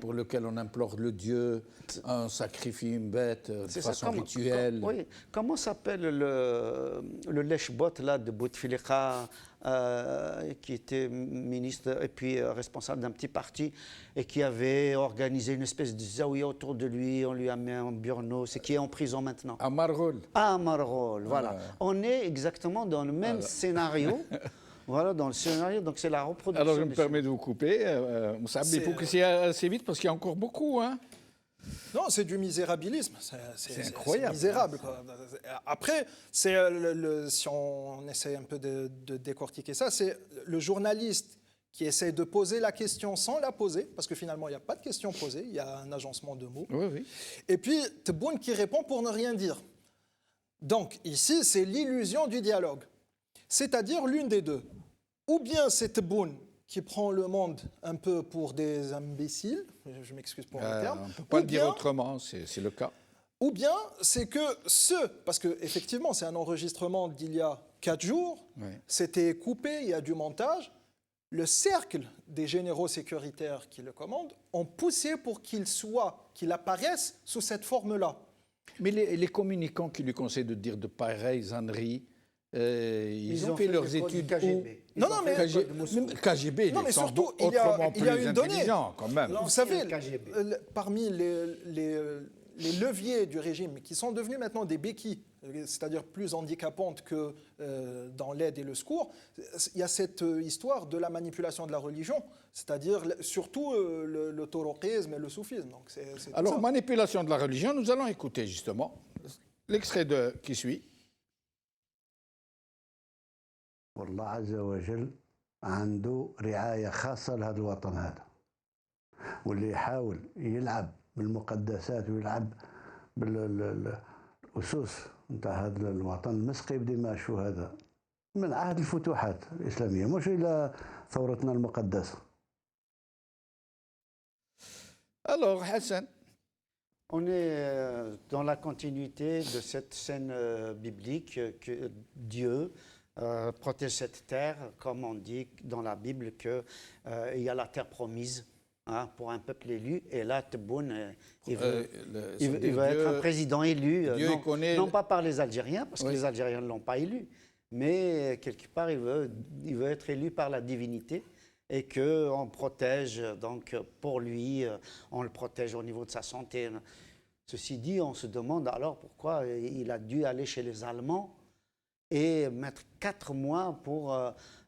pour lequel on implore le Dieu, on sacrifie une bête de façon rituelle. Oui. Comment s'appelle le lèche-bot là de Bouteflika, qui était ministre et puis responsable d'un petit parti et qui avait organisé une espèce de zaouïa autour de lui, on lui a mis un burno, c'est qui est en prison maintenant. Amargol. Amargol, voilà. On est exactement dans le même scénario. Voilà, dans le scénario, donc c'est la reproduction. Alors je me permets de vous couper, Moussa, il faut que c'est assez vite parce qu'il y a encore beaucoup, hein. Non, c'est du misérabilisme. C'est incroyable. C'est misérable, quoi. Après, si on essaie un peu de décortiquer ça, c'est le journaliste qui essaie de poser la question sans la poser, parce que finalement, il n'y a pas de question posée, il y a un agencement de mots. Oui. Et puis, Tebboune qui répond pour ne rien dire. Donc, ici, c'est l'illusion du dialogue. C'est-à-dire l'une des deux. Ou bien c'est Tebboune qui prend le monde un peu pour des imbéciles, je m'excuse pour le terme. On ne peut pas le dire autrement, c'est le cas. Ou bien c'est que parce qu'effectivement c'est un enregistrement d'il y a 4 jours, c'était coupé, il y a du montage, le cercle des généraux sécuritaires qui le commandent ont poussé pour qu'il apparaisse sous cette forme-là. Mais les communicants qui lui conseillent de dire de pareilles âneries, ils ont fait leurs études où Non, mais KGB, non, mais sont surtout, autrement il y a plus une donnée. intelligents quand même. Vous savez, parmi les leviers du régime qui sont devenus maintenant des béquilles c'est-à-dire plus handicapante que dans l'aide et le secours, il y a cette histoire de la manipulation de la religion, c'est-à-dire surtout le toroqisme et le soufisme. Donc c'est Alors, ça. manipulation de la religion, nous allons écouter justement l'extrait qui suit. والله عز وجل عنده رعاية خاصة لهذا الوطن هذا، واللي يحاول يلعب بالمقدسات ويلعب بالأسس نتاع هذا الوطن مسقي بدماء الشهداء من عهد الفتوحات الإسلامية مش إلى ثورتنا المقدسة. Alors, Hassan, On est dans la continuité de cette scène biblique que Dieu protège cette terre, comme on dit dans la Bible qu'il y a la terre promise pour un peuple élu. Et là, Tebboune, il veut être un président élu, non pas par les Algériens, parce que les Algériens ne l'ont pas élu, mais quelque part, il veut être élu par la divinité. Et qu'on protège, donc pour lui, on le protège au niveau de sa santé. Ceci dit, on se demande alors pourquoi il a dû aller chez les Allemands et mettre 4 mois pour,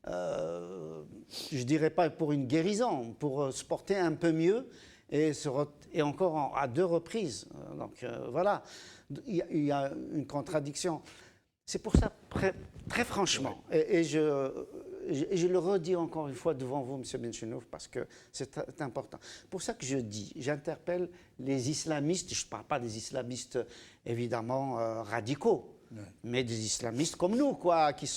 je dirais pas pour une guérison, pour se porter un peu mieux et encore à 2 reprises. Donc voilà, il y a une contradiction. C'est pour ça, très franchement, et je le redis encore une fois devant vous, M. Benchenouf, parce que c'est important. Pour ça que j'interpelle les islamistes, je ne parle pas des islamistes évidemment radicaux, mais des islamistes comme nous, quoi, qui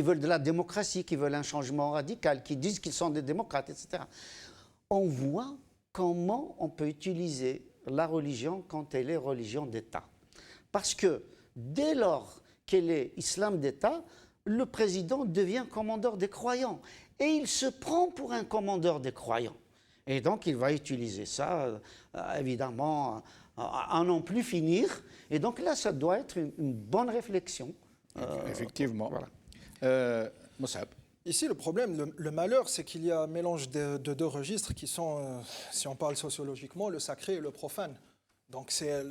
veulent de la démocratie, qui veulent un changement radical, qui disent qu'ils sont des démocrates, etc. On voit comment on peut utiliser la religion quand elle est religion d'État. Parce que dès lors qu'elle est islam d'État, le président devient commandeur des croyants. Et il se prend pour un commandeur des croyants. Et donc, il va utiliser ça, évidemment, à n'en plus finir. Et donc là, ça doit être une bonne réflexion. Effectivement. Voilà. Moussab. Ici, le problème, le malheur, c'est qu'il y a un mélange de 2 registres qui sont, si on parle sociologiquement, le sacré et le profane. Donc c'est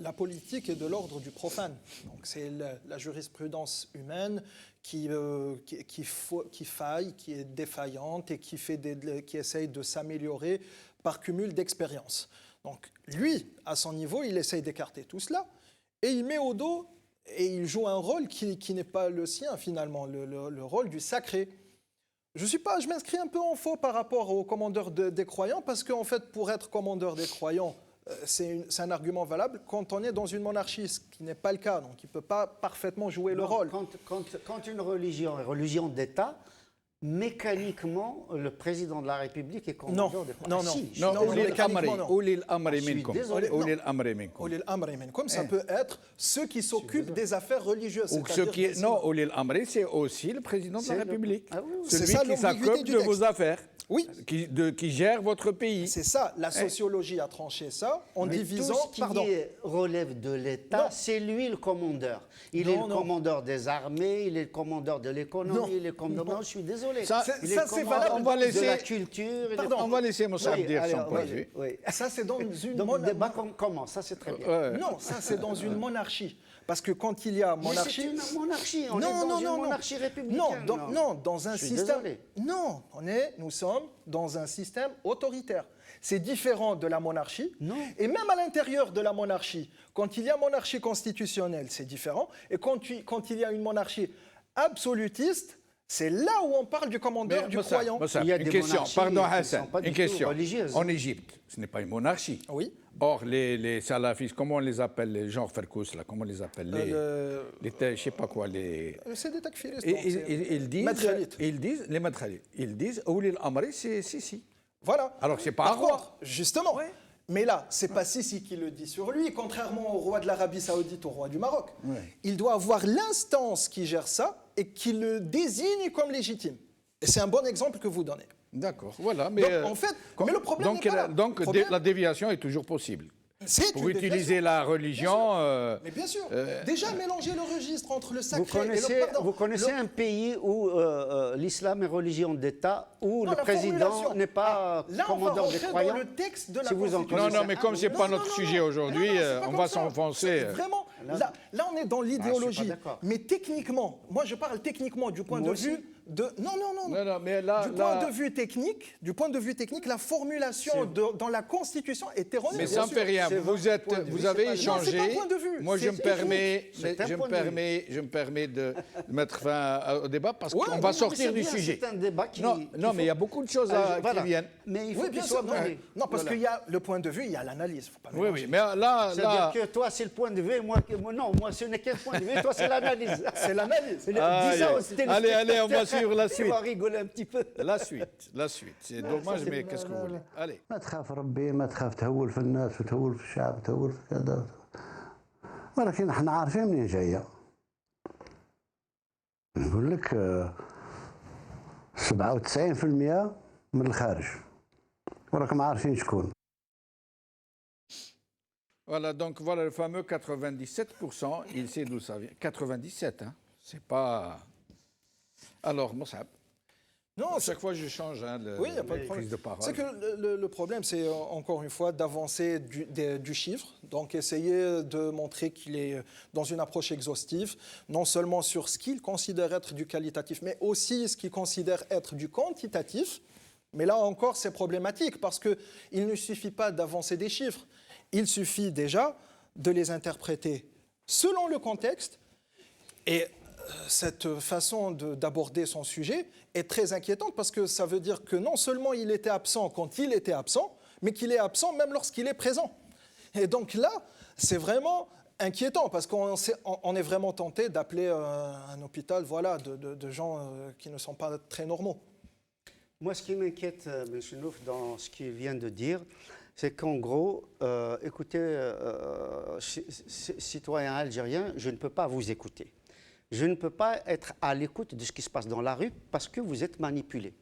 la politique est de l'ordre du profane. Donc c'est la jurisprudence humaine qui faille, qui est défaillante et qui essaye de s'améliorer par cumul d'expériences. Donc lui, à son niveau, il essaye d'écarter tout cela et il met au dos et il joue un rôle qui n'est pas le sien finalement, le rôle du sacré. Je m'inscris un peu en faux par rapport au commandeur des croyants parce qu'en fait, pour être commandeur des croyants, c'est un argument valable quand on est dans une monarchie, ce qui n'est pas le cas. Donc il ne peut pas parfaitement jouer le rôle. Quand une religion est religion d'État, mécaniquement, le président de la République est commandeur des croyants. Ulil amri minkum. Ulil amri minkum, ça peut être ceux qui s'occupent des affaires religieuses. Non, Ulil amri, c'est aussi le président de la République. Celui qui s'occupe de vos affaires. Oui. Qui gère votre pays. C'est ça, la sociologie a tranché ça en divisant... Tout ce qui relève de l'État, c'est lui le commandeur. Il est le commandeur des armées, il est le commandeur de l'économie, il est le commandeur... Non, je suis désolé. Ça c'est valable. On va laisser, de la culture... On va laisser Moussab dire son point de vue. Ça c'est dans une monarchie. Donc, débat comment, ça c'est très bien. Non, ça c'est dans une monarchie. Parce que quand il y a monarchie... Mais c'est une monarchie, on est dans une monarchie républicaine. Non, dans un système... Non, nous sommes dans un système autoritaire. C'est différent de la monarchie. Non. Et même à l'intérieur de la monarchie, quand il y a monarchie constitutionnelle, c'est différent. Et quand il y a une monarchie absolutiste, c'est là où on parle du commandeur du croyant. Une question, pardon Hassan, une question. En Égypte, ce n'est pas une monarchie. Oui. Or, les salafistes, comment on les appelle, les gens Ferkous, là, comment on les appelle je ne sais pas quoi, c'est des takfiristes. Ils disent, les madkhalites, ils disent, Oulil Amri, c'est Sisi. Voilà. Alors, c'est pas un roi. Justement. Ouais. Mais là, c'est pas Sisi qui le dit sur lui, contrairement au roi de l'Arabie Saoudite, au roi du Maroc. Ouais. Il doit avoir l'instance qui gère ça et qui le désigne comme légitime. Et c'est un bon exemple que vous donnez. D'accord, voilà. Mais donc, en fait, mais le problème n'est pas là. Donc, la déviation est toujours possible. Pour utiliser la religion... mais bien sûr. Déjà, mélanger le registre entre le sacré et le pardon. Vous connaissez un pays où l'islam est religion d'État, où le président n'est pas commandeur des croyants? Dans le texte de la Non, mais comme ce n'est pas notre sujet aujourd'hui, on va s'enfoncer. Là, on est dans je suis l'idéologie. pas d'accord. Mais techniquement, moi je parle techniquement du point Moi de aussi. vue de... Non. Non, mais là, Du point de vue technique, la formulation dans la Constitution est erronée. mais bien ça ne sûr. fait rien. C'est Vous votre avez point de vue, c'est pas- Non, c'est échangé. pas un point de vue, Moi, je c'est me permets, C'est un je point de vue. me permets de mettre fin au débat parce Ouais, qu'on non, va mais sortir C'est du bien, sujet. C'est un débat qui. Non, qu'il non, faut- mais il y a beaucoup de choses Voilà. qui viennent. Mais il faut Oui, qu'il bien soit sûr. donné. Non, parce Voilà. qu'il y a le point de vue, il y a l'analyse. Faut pas Oui, mélanger. oui, mais là, C'est-à-dire que toi, c'est le point de vue, et moi, non, moi, ce n'est qu'un point de vue, toi, c'est l'analyse. C'est l'analyse. Dis Aïe, ça aux aïe. téléspectateurs. Allez, on va suivre la Tu suite. vas rigoler un petit peu. La suite. C'est dommage, mais qu'est-ce que vous voulez? Allez. ما تخاف ربي، ما تخاف تهول في الناس وتهول في الشعب وتهول في كذا، ولكن احنا عارفين منين جايه. نقول لك 97% من الخارج، وراكم عارفين شكون. Voilà, donc voilà le fameux 97%. Il sait d'où ça vient. 97, hein. C'est pas. Alors, Moussab. Non, À chaque fois, je change Oui, il n'y a pas de les problème. prises de parole. C'est que le problème, c'est encore une fois d'avancer du chiffre, donc essayer de montrer qu'il est dans une approche exhaustive, non seulement sur ce qu'il considère être du qualitatif, mais aussi ce qu'il considère être du quantitatif. Mais là encore, c'est problématique parce qu'il ne suffit pas d'avancer des chiffres, il suffit déjà de les interpréter selon le contexte. Et cette façon d'aborder son sujet est très inquiétante parce que ça veut dire que non seulement il était absent quand il était absent, mais qu'il est absent même lorsqu'il est présent. Et donc là, c'est vraiment inquiétant parce qu'on est vraiment tenté d'appeler un hôpital de gens qui ne sont pas très normaux. Moi, ce qui m'inquiète, M. Nouf, dans ce qu'il vient de dire, c'est qu'en gros, écoutez, citoyens algériens, je ne peux pas vous écouter. Je ne peux pas être à l'écoute de ce qui se passe dans la rue parce que vous êtes manipulés.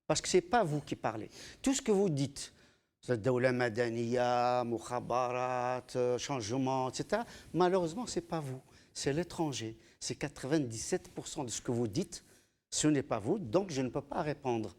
Parce que ce n'est pas vous qui parlez. Tout ce que vous dites, Dawla Madaniya, Mukhabarat, changement, etc., malheureusement, ce n'est pas vous. C'est l'étranger. C'est 97% de ce que vous dites, ce n'est pas vous. Donc, je ne peux pas répondre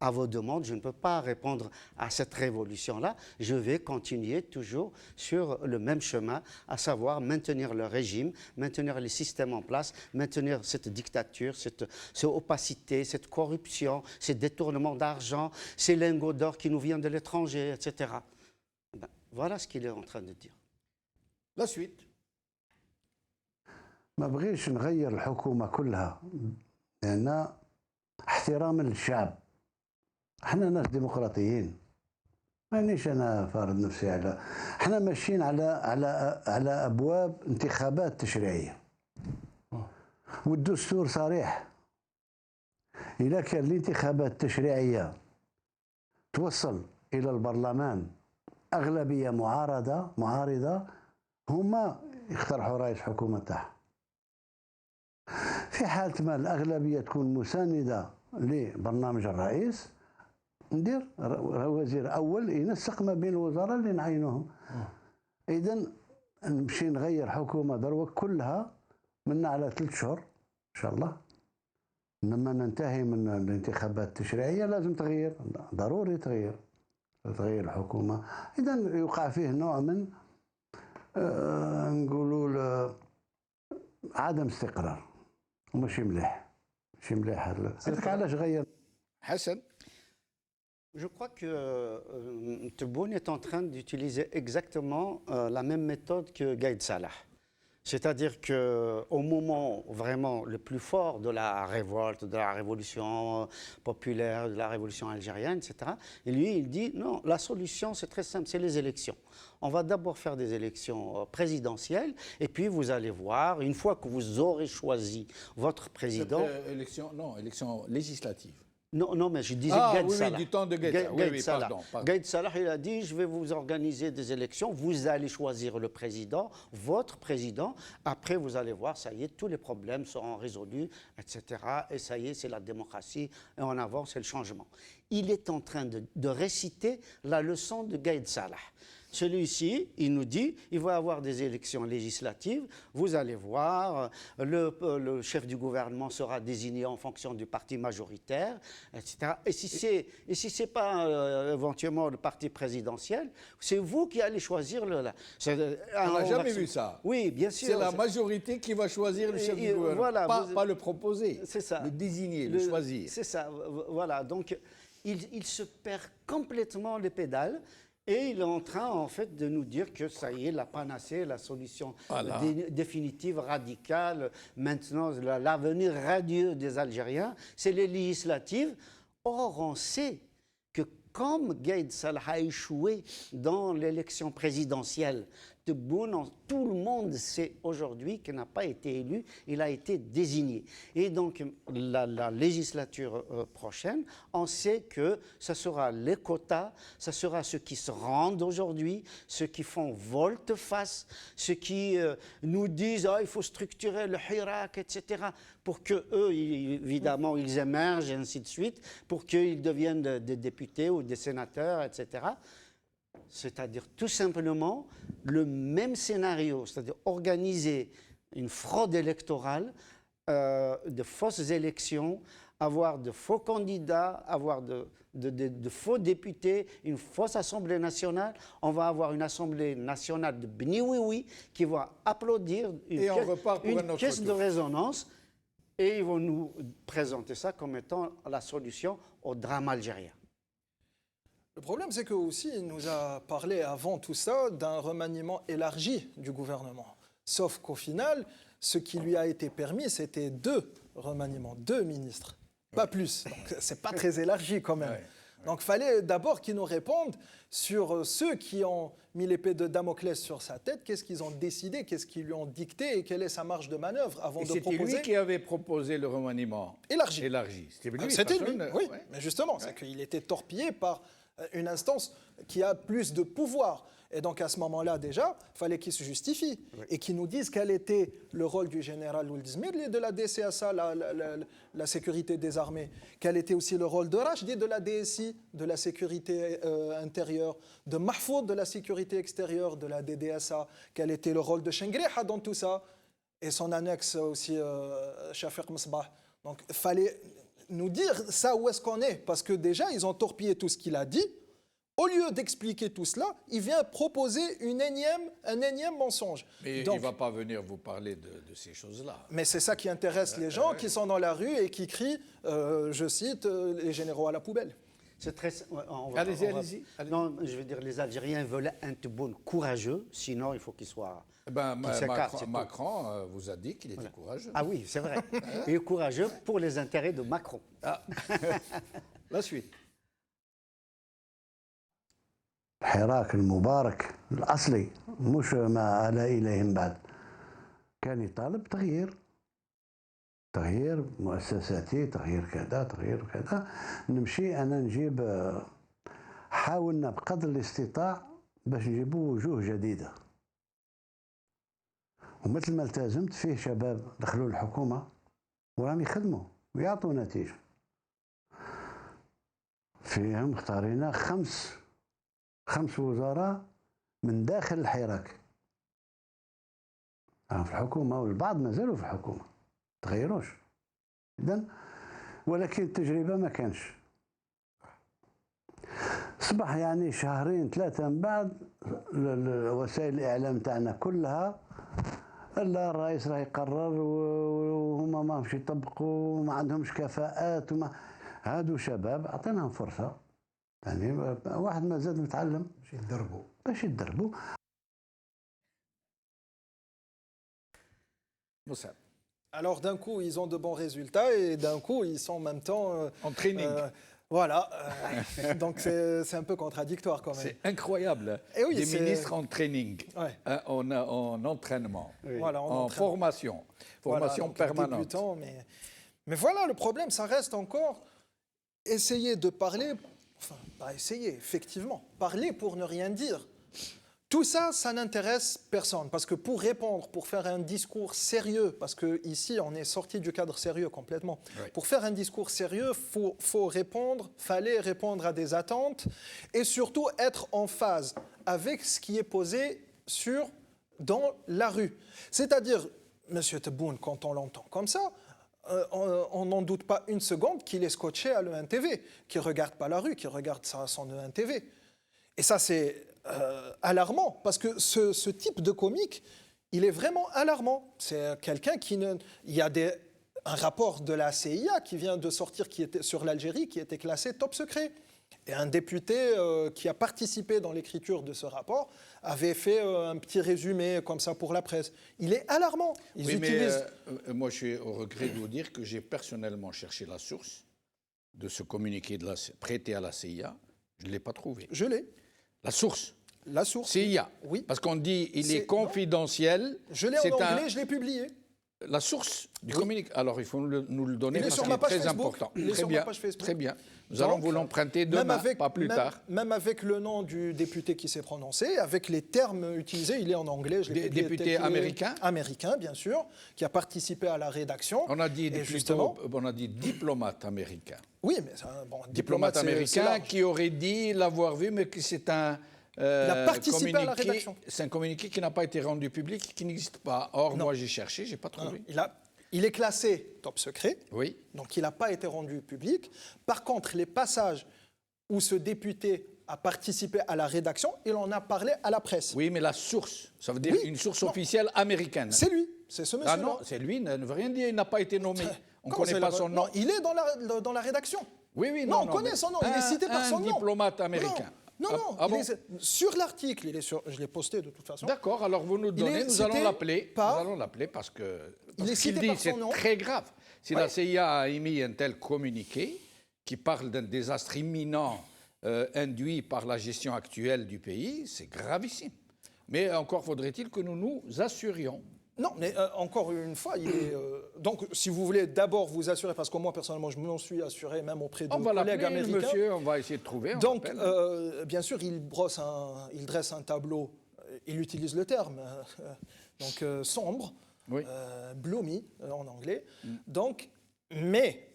à vos demandes, je ne peux pas répondre à cette révolution-là. Je vais continuer toujours sur le même chemin, à savoir maintenir le régime, maintenir les systèmes en place, maintenir cette dictature, cette opacité, cette corruption, ces détournements d'argent, ces lingots d'or qui nous viennent de l'étranger, etc. Ben, voilà ce qu'il est en train de dire. La suite. ما بغيش نغير الحكومة كلها لأن احتراما للشعب. احنا ناس ديمقراطيين، مانيش انا فارض نفسي على، احنا ماشيين على ابواب انتخابات تشريعيه، والدستور صريح. اذا كان الانتخابات التشريعيه توصل الى البرلمان اغلبيه معارضه هما يقترحوا رئيس حكومه تاعهم. في حالة ما الأغلبية تكون مساندة لبرنامج الرئيس، ندير وزير أول ينسق ما بين الوزراء اللي نعينوهم. إذن نمشي نغير حكومة دروك كلها منا على 3 شهور إن شاء الله. لما ننتهي من الانتخابات التشريعية لازم تغيير، ضروري تغيير الحكومة. إذن يوقع فيه نوع من نقولوا عدم استقرار وماشي مليح، ماشي مليح. هذاك علاش غير. Hassan. Je crois que Tebboune est en train d'utiliser exactement la même méthode que Gaïd Salah. C'est-à-dire qu'au moment vraiment le plus fort de la révolte, de la révolution populaire, de la révolution algérienne, etc., et lui, il dit non, la solution, c'est très simple, c'est les élections. On va d'abord faire des élections présidentielles, et puis vous allez voir, une fois que vous aurez choisi votre président... élection législative. Non, mais je disais Gaïd Salah. Du temps de Gaïd Salah. Gaïd Salah, il a dit, je vais vous organiser des élections, vous allez choisir le président, votre président, après vous allez voir, ça y est, tous les problèmes seront résolus, etc. Et ça y est, c'est la démocratie, et en avant, c'est le changement. Il est en train de réciter la leçon de Gaïd Salah. Celui-ci, il nous dit, il va y avoir des élections législatives, vous allez voir, le chef du gouvernement sera désigné en fonction du parti majoritaire, etc. Et si c'est pas éventuellement le parti présidentiel, c'est vous qui allez choisir le... On n'a jamais vu ça. Oui, bien sûr. C'est la majorité qui va choisir le chef du gouvernement, voilà, pas le proposer, c'est ça. Le désigner, le choisir. C'est ça, voilà. Donc, il se perd complètement les pédales et il est en train, en fait, de nous dire que ça y est, la panacée, la solution définitive, radicale, maintenant, l'avenir radieux des Algériens, c'est les législatives. Or, on sait que comme Gaïd Salah a échoué dans l'élection présidentielle, Tebboune, tout le monde sait aujourd'hui qu'il n'a pas été élu, il a été désigné. Et donc, la législature prochaine, on sait que ce sera les quotas, ce sera ceux qui se rendent aujourd'hui, ceux qui font volte-face, ceux qui nous disent il faut structurer le Hirak, etc., pour qu'eux, évidemment, ils émergent, et ainsi de suite, pour qu'ils deviennent des députés ou des sénateurs, etc., c'est-à-dire tout simplement le même scénario, c'est-à-dire organiser une fraude électorale, de fausses élections, avoir de faux candidats, avoir de faux députés, une fausse Assemblée nationale. On va avoir une Assemblée nationale de Bniouioui qui va applaudir une caisse de résonance et ils vont nous présenter ça comme étant la solution au drame algérien. Le problème, c'est qu'aussi, il nous a parlé avant tout ça d'un remaniement élargi du gouvernement. Sauf qu'au final, ce qui lui a été permis, c'était 2 remaniements, 2 ministres, pas plus. Donc, c'est pas très élargi quand même. Donc, il fallait d'abord qu'il nous répondent sur ceux qui ont mis l'épée de Damoclès sur sa tête, qu'est-ce qu'ils ont décidé, qu'est-ce qu'ils lui ont dicté et quelle est sa marge de manœuvre avant de proposer. C'était lui qui avait proposé le remaniement élargi. C'était lui. Oui, mais justement, c'est qu'il était torpillé par une instance qui a plus de pouvoir. Et donc, à ce moment-là, déjà, il fallait qu'il se justifie et qu'il nous dise quel était le rôle du général Ould Zmir de la DCSA, la sécurité des armées, quel était aussi le rôle de Rachdi de la DSI, de la sécurité intérieure, de Mahfoud de la sécurité extérieure, de la DDSA, quel était le rôle de Chengreha dans tout ça, et son annexe aussi, Shafiq Msbah. Donc, il fallait nous dire ça où est-ce qu'on est, parce que déjà, ils ont torpillé tout ce qu'il a dit. Au lieu d'expliquer tout cela, il vient proposer un énième mensonge. Mais donc, il ne va pas venir vous parler de ces choses-là. Mais c'est ça qui intéresse les gens qui sont dans la rue et qui crient, je cite, les généraux à la poubelle. C'est très... Allez-y. Non, je veux dire, les Algériens veulent un Tebboune courageux, sinon il faut qu'il soit... Macron vous a dit qu'il était courageux. Ah oui, c'est vrai. Il est courageux pour les intérêts de Macron. La suite. الحراك المبارك الأصلي مش ما آل إليهم بعد كان يطالب تغيير مؤسساتي، تغيير كذا نمشي أنا نجيب حاولنا بقدر الاستطاع باش نجيبوا وجوه جديدة ومثل ما التزمت فيه شباب دخلوا الحكومة وراهم يخدموا ويعطوا نتيجة فيهم اختارينا 5 وزراء من داخل الحراك في الحكومة والبعض ما زالوا في الحكومة تغيروش إذن ولكن التجربة ما كانش صبح يعني 2-3 من بعد وسائل الإعلام تاعنا كلها لا الرئيس راه يقرر وهما ما همش يطبقوا وما عندهمش كفاءات هادو شباب أعطيناهم فرصة يعني واحد ما زاد متعلم باش يتدربوا Alors d'un coup ils ont de bons résultats et d'un coup ils sont en même temps en training. Voilà, donc c'est un peu contradictoire quand même. C'est incroyable, oui, des ministres en training, en entraînement, voilà, en formation permanente. Débutant, mais voilà, le problème, ça reste encore essayer de parler, enfin, pas essayer, effectivement, parler pour ne rien dire. Tout ça, ça n'intéresse personne, parce que pour répondre, pour faire un discours sérieux, parce qu'ici, on est sorti du cadre sérieux complètement, pour faire un discours sérieux, fallait répondre à des attentes et surtout être en phase avec ce qui est posé dans la rue. C'est-à-dire, M. Tebboune, quand on l'entend comme ça, on n'en doute pas une seconde qu'il est scotché à l'E1 TV, qu'il ne regarde pas la rue, qu'il regarde son E1 TV. Et ça, c'est alarmant, parce que ce type de comique, il est vraiment alarmant. C'est quelqu'un qui ne... Il y a un rapport de la CIA qui vient de sortir qui était sur l'Algérie, qui était classé top secret. Et un député qui a participé dans l'écriture de ce rapport avait fait un petit résumé comme ça pour la presse. Il est alarmant. Ils utilisent... moi, je suis au regret de vous dire que j'ai personnellement cherché la source de ce communiqué prêté à la CIA. Je ne l'ai pas trouvé. Je l'ai. La source. La source. CIA. Oui. Parce qu'on dit il est confidentiel. Non. Je l'ai en anglais, je l'ai publié. La source du communiqué. Alors, il faut nous le donner parce qu'il est très important. Il est sur ma page Facebook. Très bien. Nous allons vous l'emprunter demain, pas plus tard. Même avec le nom du député qui s'est prononcé, avec les termes utilisés, il est en anglais. Député américain. Américain, bien sûr, qui a participé à la rédaction. On a dit diplomate américain. Oui, mais diplomate américain qui aurait dit l'avoir vu, mais que c'est un... il a participé à la rédaction. C'est un communiqué qui n'a pas été rendu public, qui n'existe pas. Or, moi, j'ai cherché, je n'ai pas trouvé. Il est classé top secret, oui. Donc il n'a pas été rendu public. Par contre, les passages où ce député a participé à la rédaction, il en a parlé à la presse. Oui, mais la source, ça veut dire une source officielle américaine. C'est lui, c'est ce monsieur-là. Ah non, c'est lui, ne veut rien dire, il n'a pas été nommé. On ne connaît pas son nom. Non, il est dans la rédaction. Oui, non. On connaît son nom, il est cité par son nom. Un diplomate américain. Non, sur l'article, je l'ai posté de toute façon. D'accord, alors vous nous donnez, nous allons l'appeler. Nous allons l'appeler parce que ce qu'il dit, c'est très grave. Si la CIA a émis un tel communiqué qui parle d'un désastre imminent induit par la gestion actuelle du pays, c'est gravissime. Mais encore faudrait-il que nous nous assurions. Non, mais encore une fois, il est... donc, si vous voulez d'abord vous assurer, parce que moi, personnellement, je m'en suis assuré même auprès de collègues américains. Monsieur, on va essayer de trouver. Donc, bien sûr, il dresse un tableau, il utilise le terme, sombre, oui. Gloomy en anglais. Donc, mais,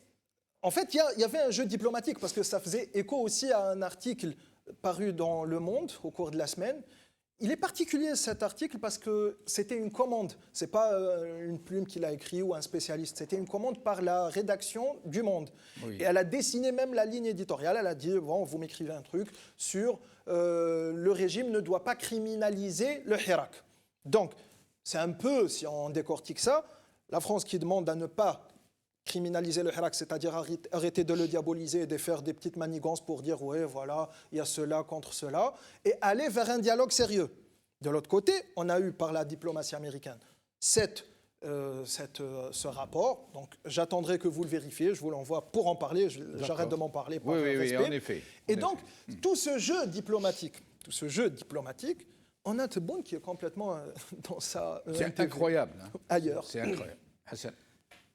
en fait, il y avait un jeu diplomatique, parce que ça faisait écho aussi à un article paru dans Le Monde au cours de la semaine. Il est particulier cet article parce que c'était une commande. Ce n'est pas une plume qu'il a écrit ou un spécialiste. C'était une commande par la rédaction du Monde. Oui. Et elle a dessiné même la ligne éditoriale. Elle a dit, bon, vous m'écrivez un truc sur le régime ne doit pas criminaliser le Hirak. Donc, c'est un peu, si on décortique ça, la France qui demande à ne pas criminaliser le Hirak, c'est-à-dire arrêter de le diaboliser et de faire des petites manigances pour dire « ouais, voilà, il y a cela contre cela » et aller vers un dialogue sérieux. De l'autre côté, on a eu par la diplomatie américaine ce rapport. Donc, j'attendrai que vous le vérifiez, je vous l'envoie pour en parler, j'arrête de m'en parler par respect. Oui, en effet. Et donc, tout ce jeu diplomatique, on a Tebboune qui est complètement dans sa... C'est incroyable. Hein. Ailleurs. C'est incroyable. Hassan.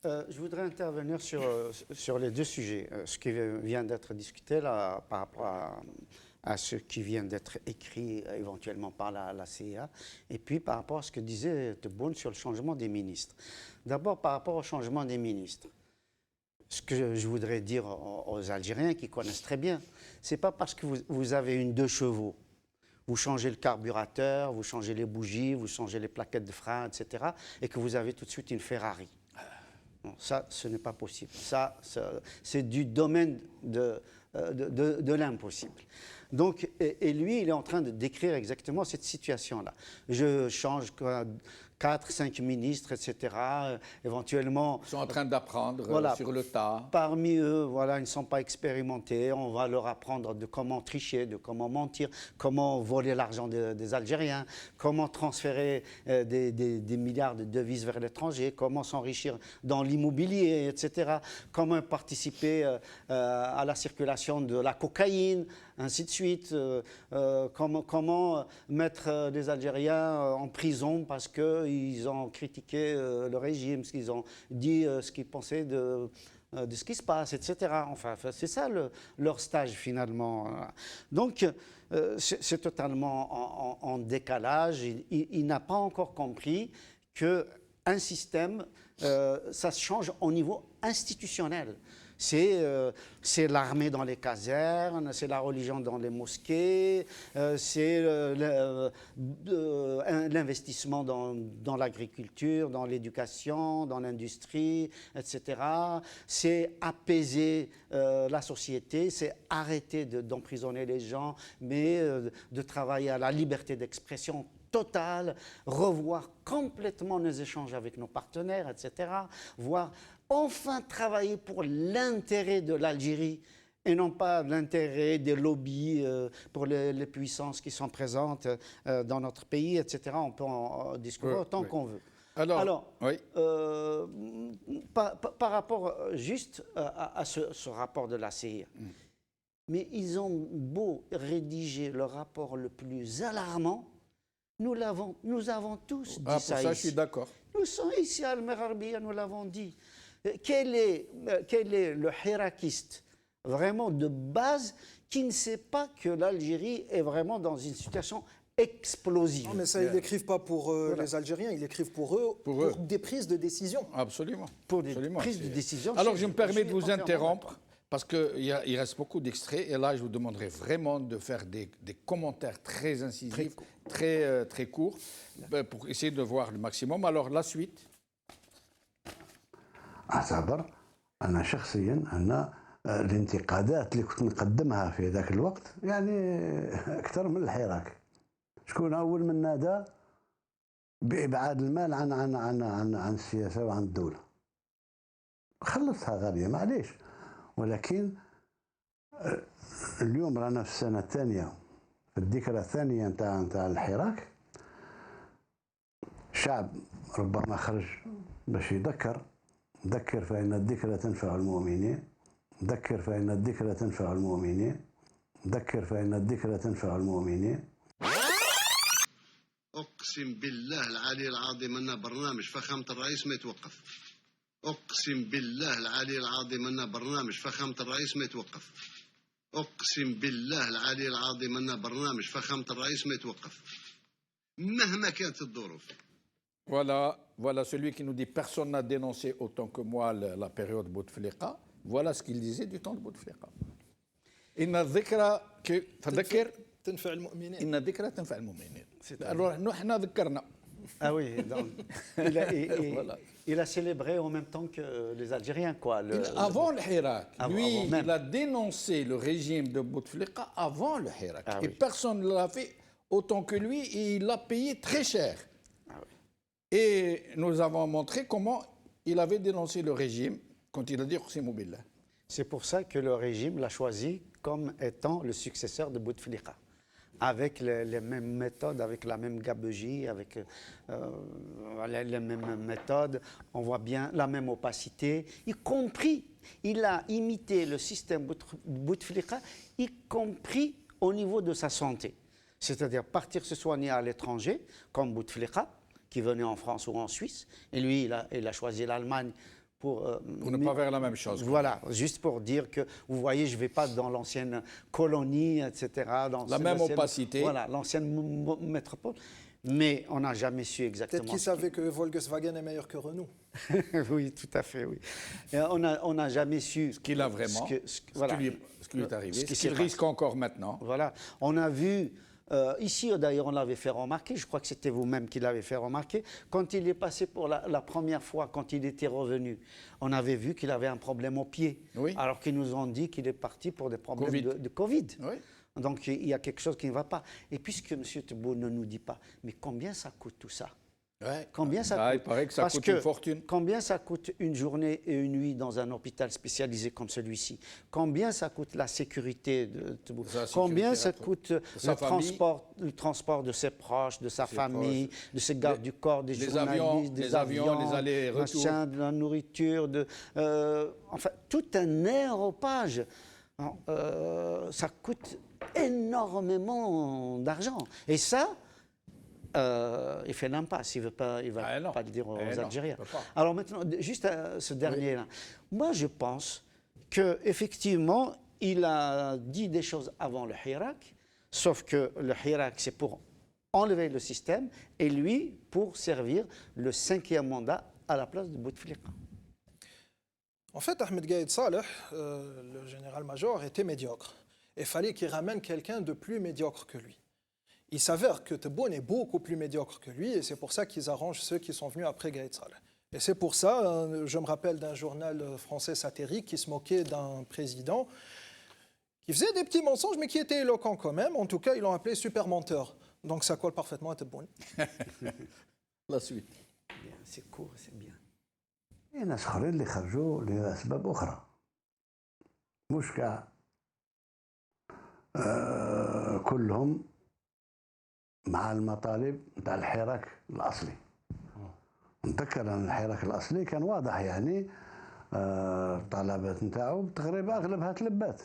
Je voudrais intervenir sur les deux sujets. Ce qui vient d'être discuté là, par rapport à ce qui vient d'être écrit éventuellement par la CIA, et puis par rapport à ce que disait Tebboune sur le changement des ministres. D'abord, par rapport au changement des ministres, ce que je voudrais dire aux Algériens qui connaissent très bien, c'est pas parce que vous avez une 2 chevaux, vous changez le carburateur, vous changez les bougies, vous changez les plaquettes de frein, etc., et que vous avez tout de suite une Ferrari. Non, ça, ce n'est pas possible. Ça c'est du domaine de l'impossible. Donc, et lui, il est en train de décrire exactement cette situation-là. Je change 4, 5 ministres, etc. Éventuellement... Ils sont en train d'apprendre sur le tas. Parmi eux, ils ne sont pas expérimentés. On va leur apprendre de comment tricher, de comment mentir, comment voler l'argent des Algériens, comment transférer des milliards de devises vers l'étranger, comment s'enrichir dans l'immobilier, etc. Comment participer à la circulation de la cocaïne, ainsi de suite. Comment mettre les Algériens en prison parce qu'ils ont critiqué le régime, parce qu'ils ont dit ce qu'ils pensaient de ce qui se passe, etc. Enfin, c'est ça leur stage finalement. Donc, c'est totalement en décalage. Il n'a pas encore compris qu'un système, ça se change au niveau institutionnel. C'est l'armée dans les casernes, c'est la religion dans les mosquées, c'est l'investissement dans l'agriculture, dans l'éducation, dans l'industrie, etc. C'est apaiser la société, c'est arrêter d'emprisonner les gens, mais de travailler à la liberté d'expression totale, revoir complètement nos échanges avec nos partenaires, etc. Voir enfin travailler pour l'intérêt de l'Algérie et non pas l'intérêt des lobbies pour les puissances qui sont présentes dans notre pays, etc. On peut en discuter autant qu'on veut. Alors oui. Par rapport juste à ce rapport de la CIR, mais ils ont beau rédiger le rapport le plus alarmant, nous avons tous dit ça pour ça, ici. je suis d'accord. Nous sommes ici à Al-Merarbia, nous l'avons dit. Quel est le hirakiste vraiment de base qui ne sait pas que l'Algérie est vraiment dans une situation explosive? Non, mais ça, ils l'écrivent pas pour les Algériens, ils l'écrivent pour eux, pour des prises de décision. Absolument. Pour des prises de décision. Alors, je me permets de vous interrompre, parce qu'il reste beaucoup d'extraits, et là, je vous demanderai vraiment de faire des commentaires très incisifs, très courts, pour essayer de voir le maximum. Alors, la suite. أعتبر أنا شخصيا أن الانتقادات اللي كنت نقدمها في ذاك الوقت يعني أكثر من الحراك. شكون أول من نادى بإبعاد المال عن السياسة وعن الدولة. خلصتها غالية معليش، ولكن اليوم رانا في السنة الثانية، في الذكرى الثانية نتاع الحراك. الشعب ربما خرج باش يذكر فإن الذكرى تنفع المؤمنين، ذكر فإن الذكرى تنفع المؤمنين، ذكر فإن الذكرى تنفع المؤمنين. أقسم بالله العلي العظيم أن برنامج فخامة الرئيس ما يتوقف. أقسم بالله العلي العظيم أن برنامج فخامة الرئيس ما يتوقف. أقسم بالله العلي العظيم أن برنامج فخامة الرئيس ما يتوقف مهما كانت الظروف. Voilà celui qui nous dit personne n'a dénoncé autant que moi la période Bouteflika. Voilà ce qu'il disait du temps de Bouteflika. إن الذكرى تذكر تنفع المؤمنين. إن الذكرى تنفع المؤمنين. Alors nous احنا ذكرنا. Ah oui, donc, il a célébré en même temps que les Algériens, quoi. Avant le Hirak, lui, il a dénoncé le régime de Bouteflika avant le Hirak. Ah et oui. personne ne l'a fait autant que lui, et il l'a payé très cher. Ah oui. Et nous avons montré comment il avait dénoncé le régime quand il a dit Qsimu billah. C'est pour ça que le régime l'a choisi comme étant le successeur de Bouteflika, avec les mêmes méthodes, avec la même gabegie, avec les mêmes méthodes. On voit bien la même opacité, y compris, il a imité le système Bouteflika, y compris au niveau de sa santé. C'est-à-dire partir se soigner à l'étranger, comme Bouteflika, qui venait en France ou en Suisse, et lui, il a choisi l'Allemagne pour ne pas faire la même chose. Voilà, juste pour dire que, vous voyez, je ne vais pas dans l'ancienne colonie, etc. Dans la même opacité. Voilà, l'ancienne métropole. Mais on n'a jamais su exactement. Peut-être qu'ils savaient que Volkswagen est meilleur que Renault. Oui, tout à fait, oui. Et on n'a jamais su ce qu'il a vraiment, ce qui lui est arrivé, ce qu'il risque encore maintenant. Voilà, on a vu. Ici, d'ailleurs, on l'avait fait remarquer, je crois que c'était vous-même qui l'avez fait remarquer, quand il est passé pour la première fois, quand il était revenu, on avait vu qu'il avait un problème au pied, oui. Alors qu'ils nous ont dit qu'il est parti pour des problèmes de Covid. Oui. Donc il y a quelque chose qui ne va pas. Et puisque M. Tebboune ne nous dit pas, mais combien ça coûte tout ça? Ouais. Combien ça coûte? Il paraît que ça coûte une fortune. Combien ça coûte une journée et une nuit dans un hôpital spécialisé comme celui-ci? Combien ça coûte la sécurité de Tebboune? Combien ça coûte le transport de ses proches, de sa famille, de ses gardes du corps, des journalistes, des avions, les allers-retours, de la nourriture, enfin tout un aéropage. Ça coûte énormément d'argent. Et ça, il fait l'impasse, il ne va pas le dire aux Algériens. Alors maintenant, juste ce dernier-là. Oui. Moi, je pense qu'effectivement, il a dit des choses avant le Hirak, sauf que le Hirak, c'est pour enlever le système, et lui, pour servir le 5e mandat à la place de Bouteflika. En fait, Ahmed Gaïd Saleh, le général-major, était médiocre. Il fallait qu'il ramène quelqu'un de plus médiocre que lui. Il s'avère que Tebboune est beaucoup plus médiocre que lui, et c'est pour ça qu'ils arrangent ceux qui sont venus après Gaïd Saleh. Et c'est pour ça, je me rappelle d'un journal français satirique qui se moquait d'un président qui faisait des petits mensonges, mais qui était éloquent quand même. En tout cas, ils l'ont appelé super menteur. Donc ça colle parfaitement à Tebboune. La suite. Bien, c'est court, c'est bien. في ناس اخرين اللي خرجوا لاسباب اخرى مش كاع كلهم مع المطالب نتاع الحراك الاصلي. نتذكر ان الحراك الاصلي كان واضح يعني الطلبات نتاعو تقريبا اغلبها تلبات.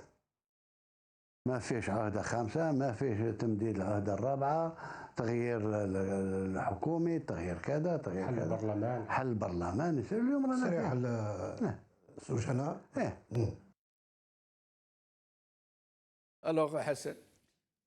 ما فيش عهده خامسه، ما فيش تمديد العهده الرابعه، تغيير الحكومي، تغيير كذا، تغيير حل كذا، البرلمان. حل البرلمان. اليوم رانا سريع فيه. السجناء. Alors, Hassan.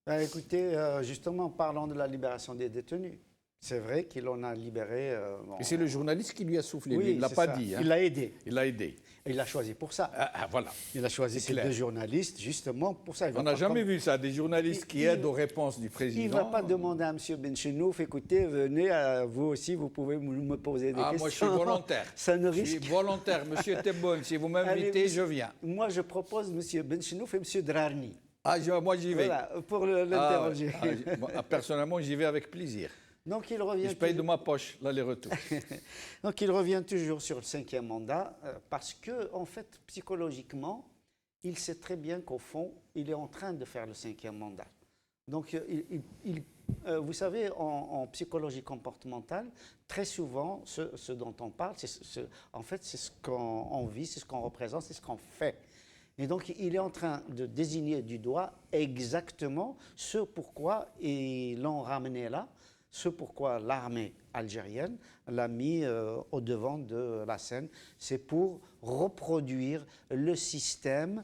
Écoutez, justement, parlons de la libération des détenus. C'est vrai qu'il en a libéré. Bon, Et c'est le journaliste qui lui a soufflé. oui, Lui, il ne l'a c'est pas ça. dit. Hein. Il l'a aidé. Il l'a aidé. Et il l'a choisi pour ça. Voilà. Il a choisi C'est ces clair. deux journalistes justement pour ça. Il va On n'a pas jamais comme- vu ça, des journalistes qui Il- aident aux réponses du Il président. ne va pas demander à M. Benchenouf, écoutez, venez, vous aussi, vous pouvez me poser des questions. Moi, je suis volontaire. Ça ne Je risque. suis volontaire. Monsieur Tebboune, si vous m'invitez, Allez, je viens. Moi, je propose M. Benchenouf et M. Drarni. Moi, j'y vais. Voilà, pour l'interroger. Personnellement, j'y vais avec plaisir. Donc, il Et revient. je paye de ma poche l'aller-retour. Donc, il revient toujours sur le 5e mandat parce que, en fait, psychologiquement, il sait très bien qu'au fond, il est en train de faire le 5e mandat. Donc, vous savez, en psychologie comportementale, très souvent, ce dont on parle, en fait, c'est ce qu'on vit, c'est ce qu'on représente, c'est ce qu'on fait. Et donc, il est en train de désigner du doigt exactement ce pourquoi ils l'ont ramené là, ce pourquoi l'armée algérienne l'a mis au devant de la scène. C'est pour reproduire le système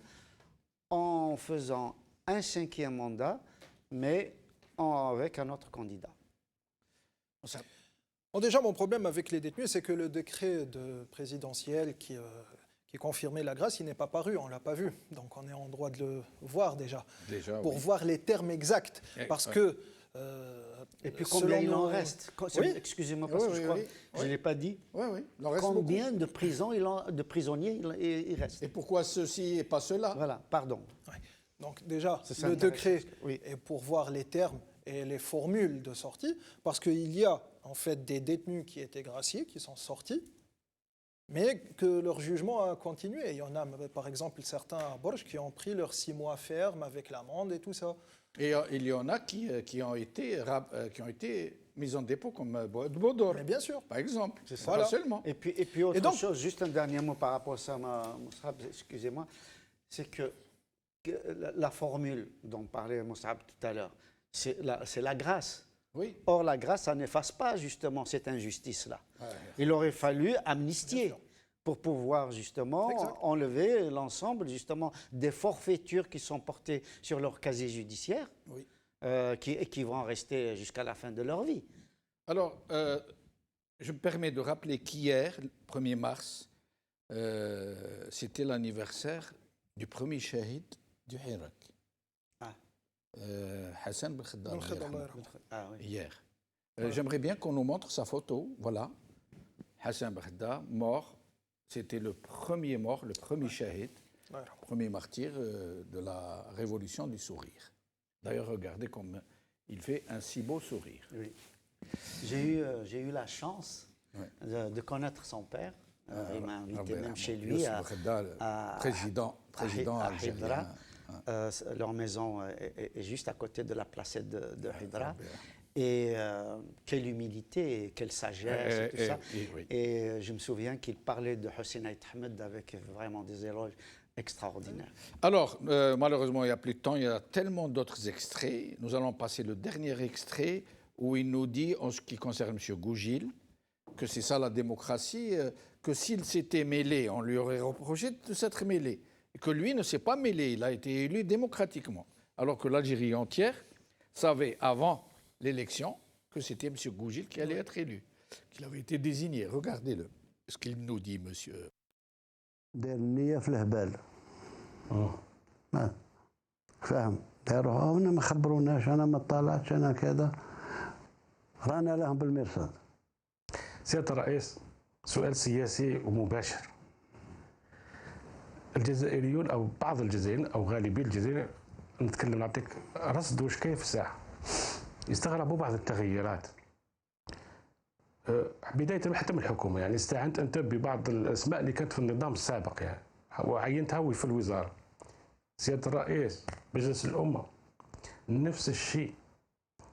en faisant un 5e mandat, mais avec un autre candidat. Bon, déjà, mon problème avec les détenus, c'est que le décret présidentiel qui confirmait la grâce, il n'est pas paru, on ne l'a pas vu. Donc on est en droit de le voir déjà. Pour voir les termes exacts. Parce que... Et puis combien il en reste? Oui. Excusez-moi, parce que je crois que je ne l'ai pas dit. Oui. Il en reste Combien de prisonniers il reste? Et pourquoi ceci et pas cela? Voilà, pardon. Donc déjà, Ça le m'intéresse. décret Oui. est pour voir les termes et les formules de sortie, parce qu'il y a en fait des détenus qui étaient graciés, qui sont sortis, mais que leur jugement a continué. Il y en a, par exemple, certains à Borj qui ont pris leurs 6 mois ferme avec l'amende et tout ça. Et il y en a qui ont été mis en dépôt comme Bodor, Mais bien sûr. par exemple. C'est ça. Pas seulement. Et puis autre Et donc- chose, juste un dernier mot par rapport à ça, Moussab, excusez-moi, c'est que la formule dont parlait Moussab tout à l'heure, c'est la grâce. Oui. Or, la grâce, ça n'efface pas justement cette injustice-là. Il aurait fallu amnistier pour pouvoir justement Exact. enlever l'ensemble justement des forfaitures qui sont portées sur leur casier judiciaire, Oui. qui vont rester jusqu'à la fin de leur vie. Alors, je me permets de rappeler qu'hier, le 1er mars, c'était l'anniversaire du premier shahid du Hirak. Ah. Hassan Ben Khaddam, Ben Khaddam, Allah yarhamou. Ah oui. Hier. J'aimerais bien qu'on nous montre sa photo. Voilà. Hassan Ben Khaddam, mort. C'était le premier mort, le premier shahid, premier martyr de la révolution du sourire. D'ailleurs, regardez comme il fait un si beau sourire. Oui. J'ai eu la chance de connaître son père. Il m'a invité même chez lui président à algérien. Hydra. Leur maison est juste à côté de la placette de Hydra. Et quelle humilité, et quelle sagesse et tout ça. Et je me souviens qu'il parlait de Hussein Ait Ahmed avec vraiment des éloges extraordinaires. Alors, malheureusement, il n'y a plus de temps, il y a tellement d'autres extraits. Nous allons passer le dernier extrait où il nous dit, en ce qui concerne M. Gougil, que c'est ça la démocratie, que s'il s'était mêlé, on lui aurait reproché de s'être mêlé. Et que lui ne s'est pas mêlé, il a été élu démocratiquement. Alors que l'Algérie entière savait avant l'élection que c'était M. Gougil qui allait être élu, qu'il avait été désigné. Regardez-le, ce qu'il nous dit, monsieur. داير النية في الهبال. فاهم؟ دايروها انا ما خبروناش، انا ما طلعتش، انا كذا، رانا لهم بالمرصاد. سيادة الرئيس، سؤال سياسي ومباشر. الجزائريون او بعض الجزائريين او غالبي الجزائريين، نتكلم نعطيك رصد واش كاين في الساحه، يستغربوا بعض التغيرات بدايه حتى من الحكومه. يعني استعنت انت ببعض الاسماء اللي كانت في النظام السابق يعني وعينتها في الوزاره. سياده الرئيس، مجلس الامه نفس الشيء،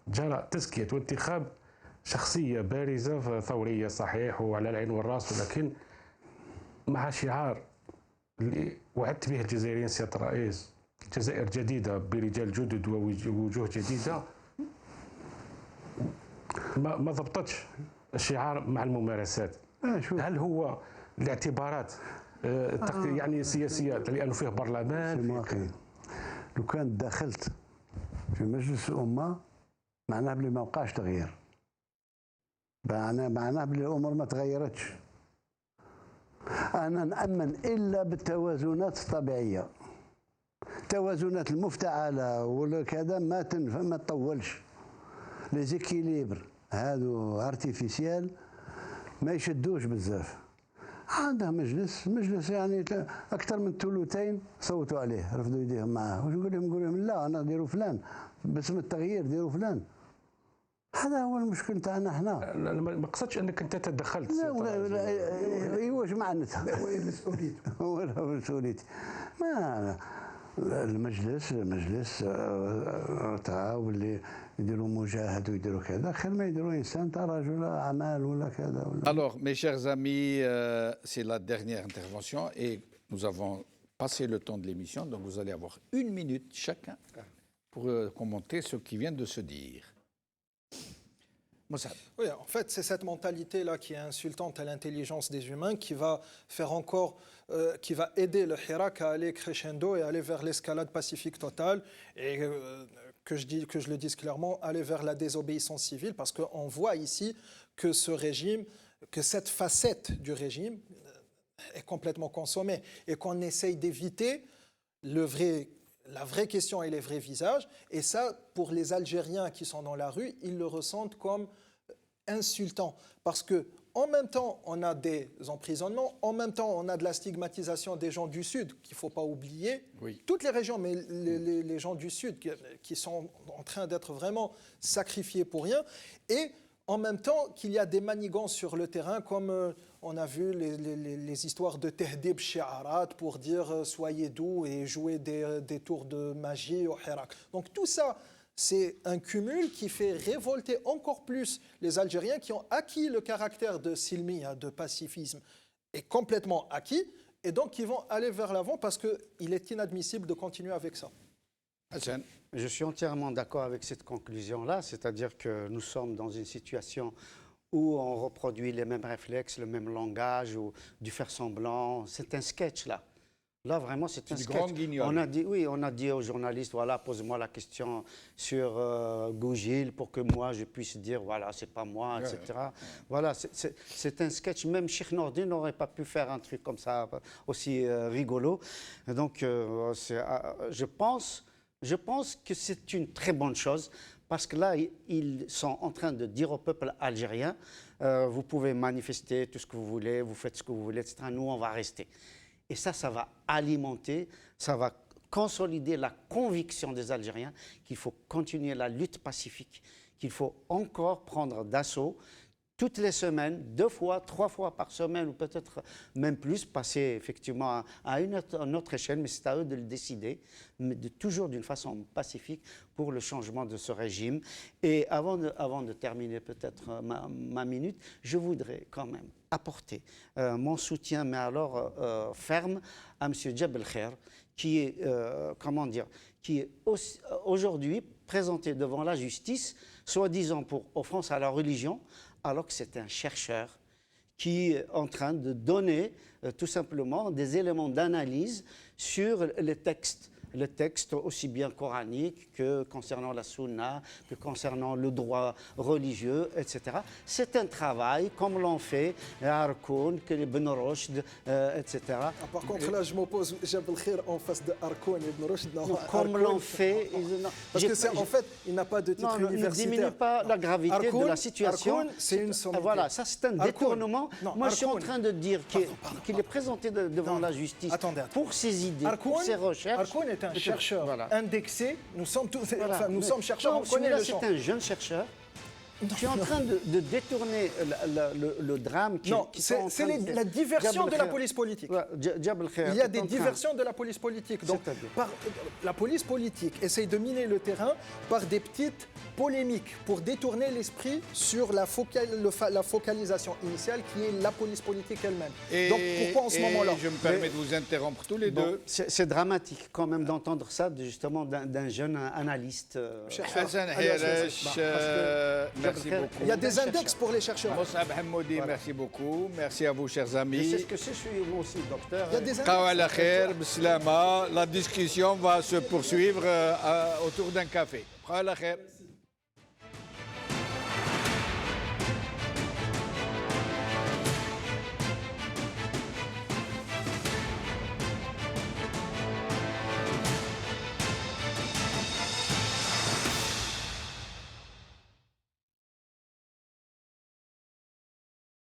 جرى تزكيه وانتخاب شخصيه بارزه ثوريه صحيح وعلى العين والراس، ولكن مع شعار اللي وعدت به الجزائريين سيادة الرئيس، جزائر جديدة برجال جدد ووجوه جديدة، ما ضبطتش الشعار مع الممارسات. هل هو الاعتبارات يعني سياسيات لأنه فيه برلمان؟ لو كان دخلت في مجلس الأمة معناه بلي ما وقعش تغيير، معناه بلي الأمور ما تغيرتش. أنا نأمن إلا بالتوازنات الطبيعية، التوازنات المفتعلة ولا كذا ما تطولش. لي زيكيليبر هادو ارتيفيسيال ما يشدوش بزاف. عندها مجلس يعني أكثر من ثلثين صوتوا عليه، رفضوا يديهم معاه. واش نقول لهم لا، أنا ديروا فلان باسم التغيير، ديروا فلان. هذا هو المشكل تاعنا احنا. ما قصدتش انك انت تدخلت. لا واش معناتها؟ لا هو مسؤوليته. هو مسؤوليتي. ما المجلس تاع واللي يديروا مجاهد ويديروا كذا، خير ما يديروا انسان تاع رجل اعمال ولا كذا ولا. Alors, mes chers amis, c'est la dernière intervention et nous avons passé le temps de l'émission, donc vous allez avoir 1 minute chacun pour commenter ce qui vient de se dire. Oui, en fait, c'est cette mentalité-là qui est insultante à l'intelligence des humains qui va faire encore, qui va aider le Hirak à aller crescendo et aller vers l'escalade pacifique totale et que je le dise clairement, aller vers la désobéissance civile, parce qu'on voit ici que ce régime, que cette facette du régime est complètement consommée et qu'on essaye d'éviter la vraie question et les vrais visages. Et ça, pour les Algériens qui sont dans la rue, ils le ressentent comme insultant. Parce qu'en même temps, on a des emprisonnements, en même temps, on a de la stigmatisation des gens du Sud, qu'il ne faut pas oublier. Oui. Toutes les régions, mais les gens du Sud qui sont en train d'être vraiment sacrifiés pour rien. Et en même temps qu'il y a des manigances sur le terrain, comme on a vu les histoires de Tehdib Shi'arat pour dire soyez doux et jouer des tours de magie au Hirak. Donc tout ça, c'est un cumul qui fait révolter encore plus les Algériens qui ont acquis le caractère de silmiya, de pacifisme, est complètement acquis, et donc ils vont aller vers l'avant parce qu'il est inadmissible de continuer avec ça. Hassan. Je suis entièrement d'accord avec cette conclusion-là, c'est-à-dire que nous sommes dans une situation où on reproduit les mêmes réflexes, le même langage, ou du faire semblant. C'est un sketch, là. Là, vraiment, c'est un sketch. On a dit aux journalistes, voilà, posez-moi la question sur Gougil pour que moi, je puisse dire, voilà, c'est pas moi, etc. Ouais. Voilà, c'est un sketch. Même Cheikh Noordin n'aurait pas pu faire un truc comme ça, aussi rigolo. Donc, je pense que c'est une très bonne chose parce que là, ils sont en train de dire au peuple algérien, vous pouvez manifester tout ce que vous voulez, vous faites ce que vous voulez, etc. Nous, on va rester. Et ça va alimenter, ça va consolider la conviction des Algériens qu'il faut continuer la lutte pacifique, qu'il faut encore prendre d'assaut toutes les semaines, 2 fois, 3 fois par semaine, ou peut-être même plus, passer effectivement à une autre échelle, mais c'est à eux de le décider, mais toujours d'une façon pacifique pour le changement de ce régime. Et avant de terminer peut-être ma minute, je voudrais quand même apporter mon soutien, mais alors ferme, à M. Djebel Khair, qui est, qui est aujourd'hui présenté devant la justice, soi-disant pour offense à la religion, alors que c'est un chercheur qui est en train de donner tout simplement des éléments d'analyse sur les textes le texte, aussi bien coranique que concernant la sunna, que concernant le droit religieux, etc. C'est un travail, comme l'ont fait Harkoun, que Ibn Rushd, etc. Par contre, là, je m'oppose Jabal Khair en face de Harkoun et Ibn Rushd. Non, comme l'ont fait... Parce que en fait, il n'a pas de titre universitaire. Ne diminue pas la gravité de la situation. Harkoun, c'est une sommité. Voilà, ça c'est un détournement. Moi, je suis en train de dire qu'il est présenté devant la justice pour ses idées, pour ses recherches. Harkoun est un chercheur indexé. Nous sommes chercheurs, on connaît le champ. C'est un jeune chercheur. Tu es en train de détourner le drame qui c'est la diversion de la police politique. Il y a des diversions de la police politique. Donc, la police politique essaye de miner le terrain par des petites polémiques pour détourner l'esprit sur la focalisation initiale qui est la police politique elle-même. Donc, pourquoi en ce moment-là? Je me permets de vous interrompre tous les deux. C'est dramatique quand même d'entendre ça justement d'un jeune analyste. Merci beaucoup. Il y a des index pour les chercheurs. Moussab Hammoudi, merci beaucoup. Merci à vous, chers amis. C'est ce que je suis moi aussi, docteur. Il y a des index. La discussion va se poursuivre autour d'un café.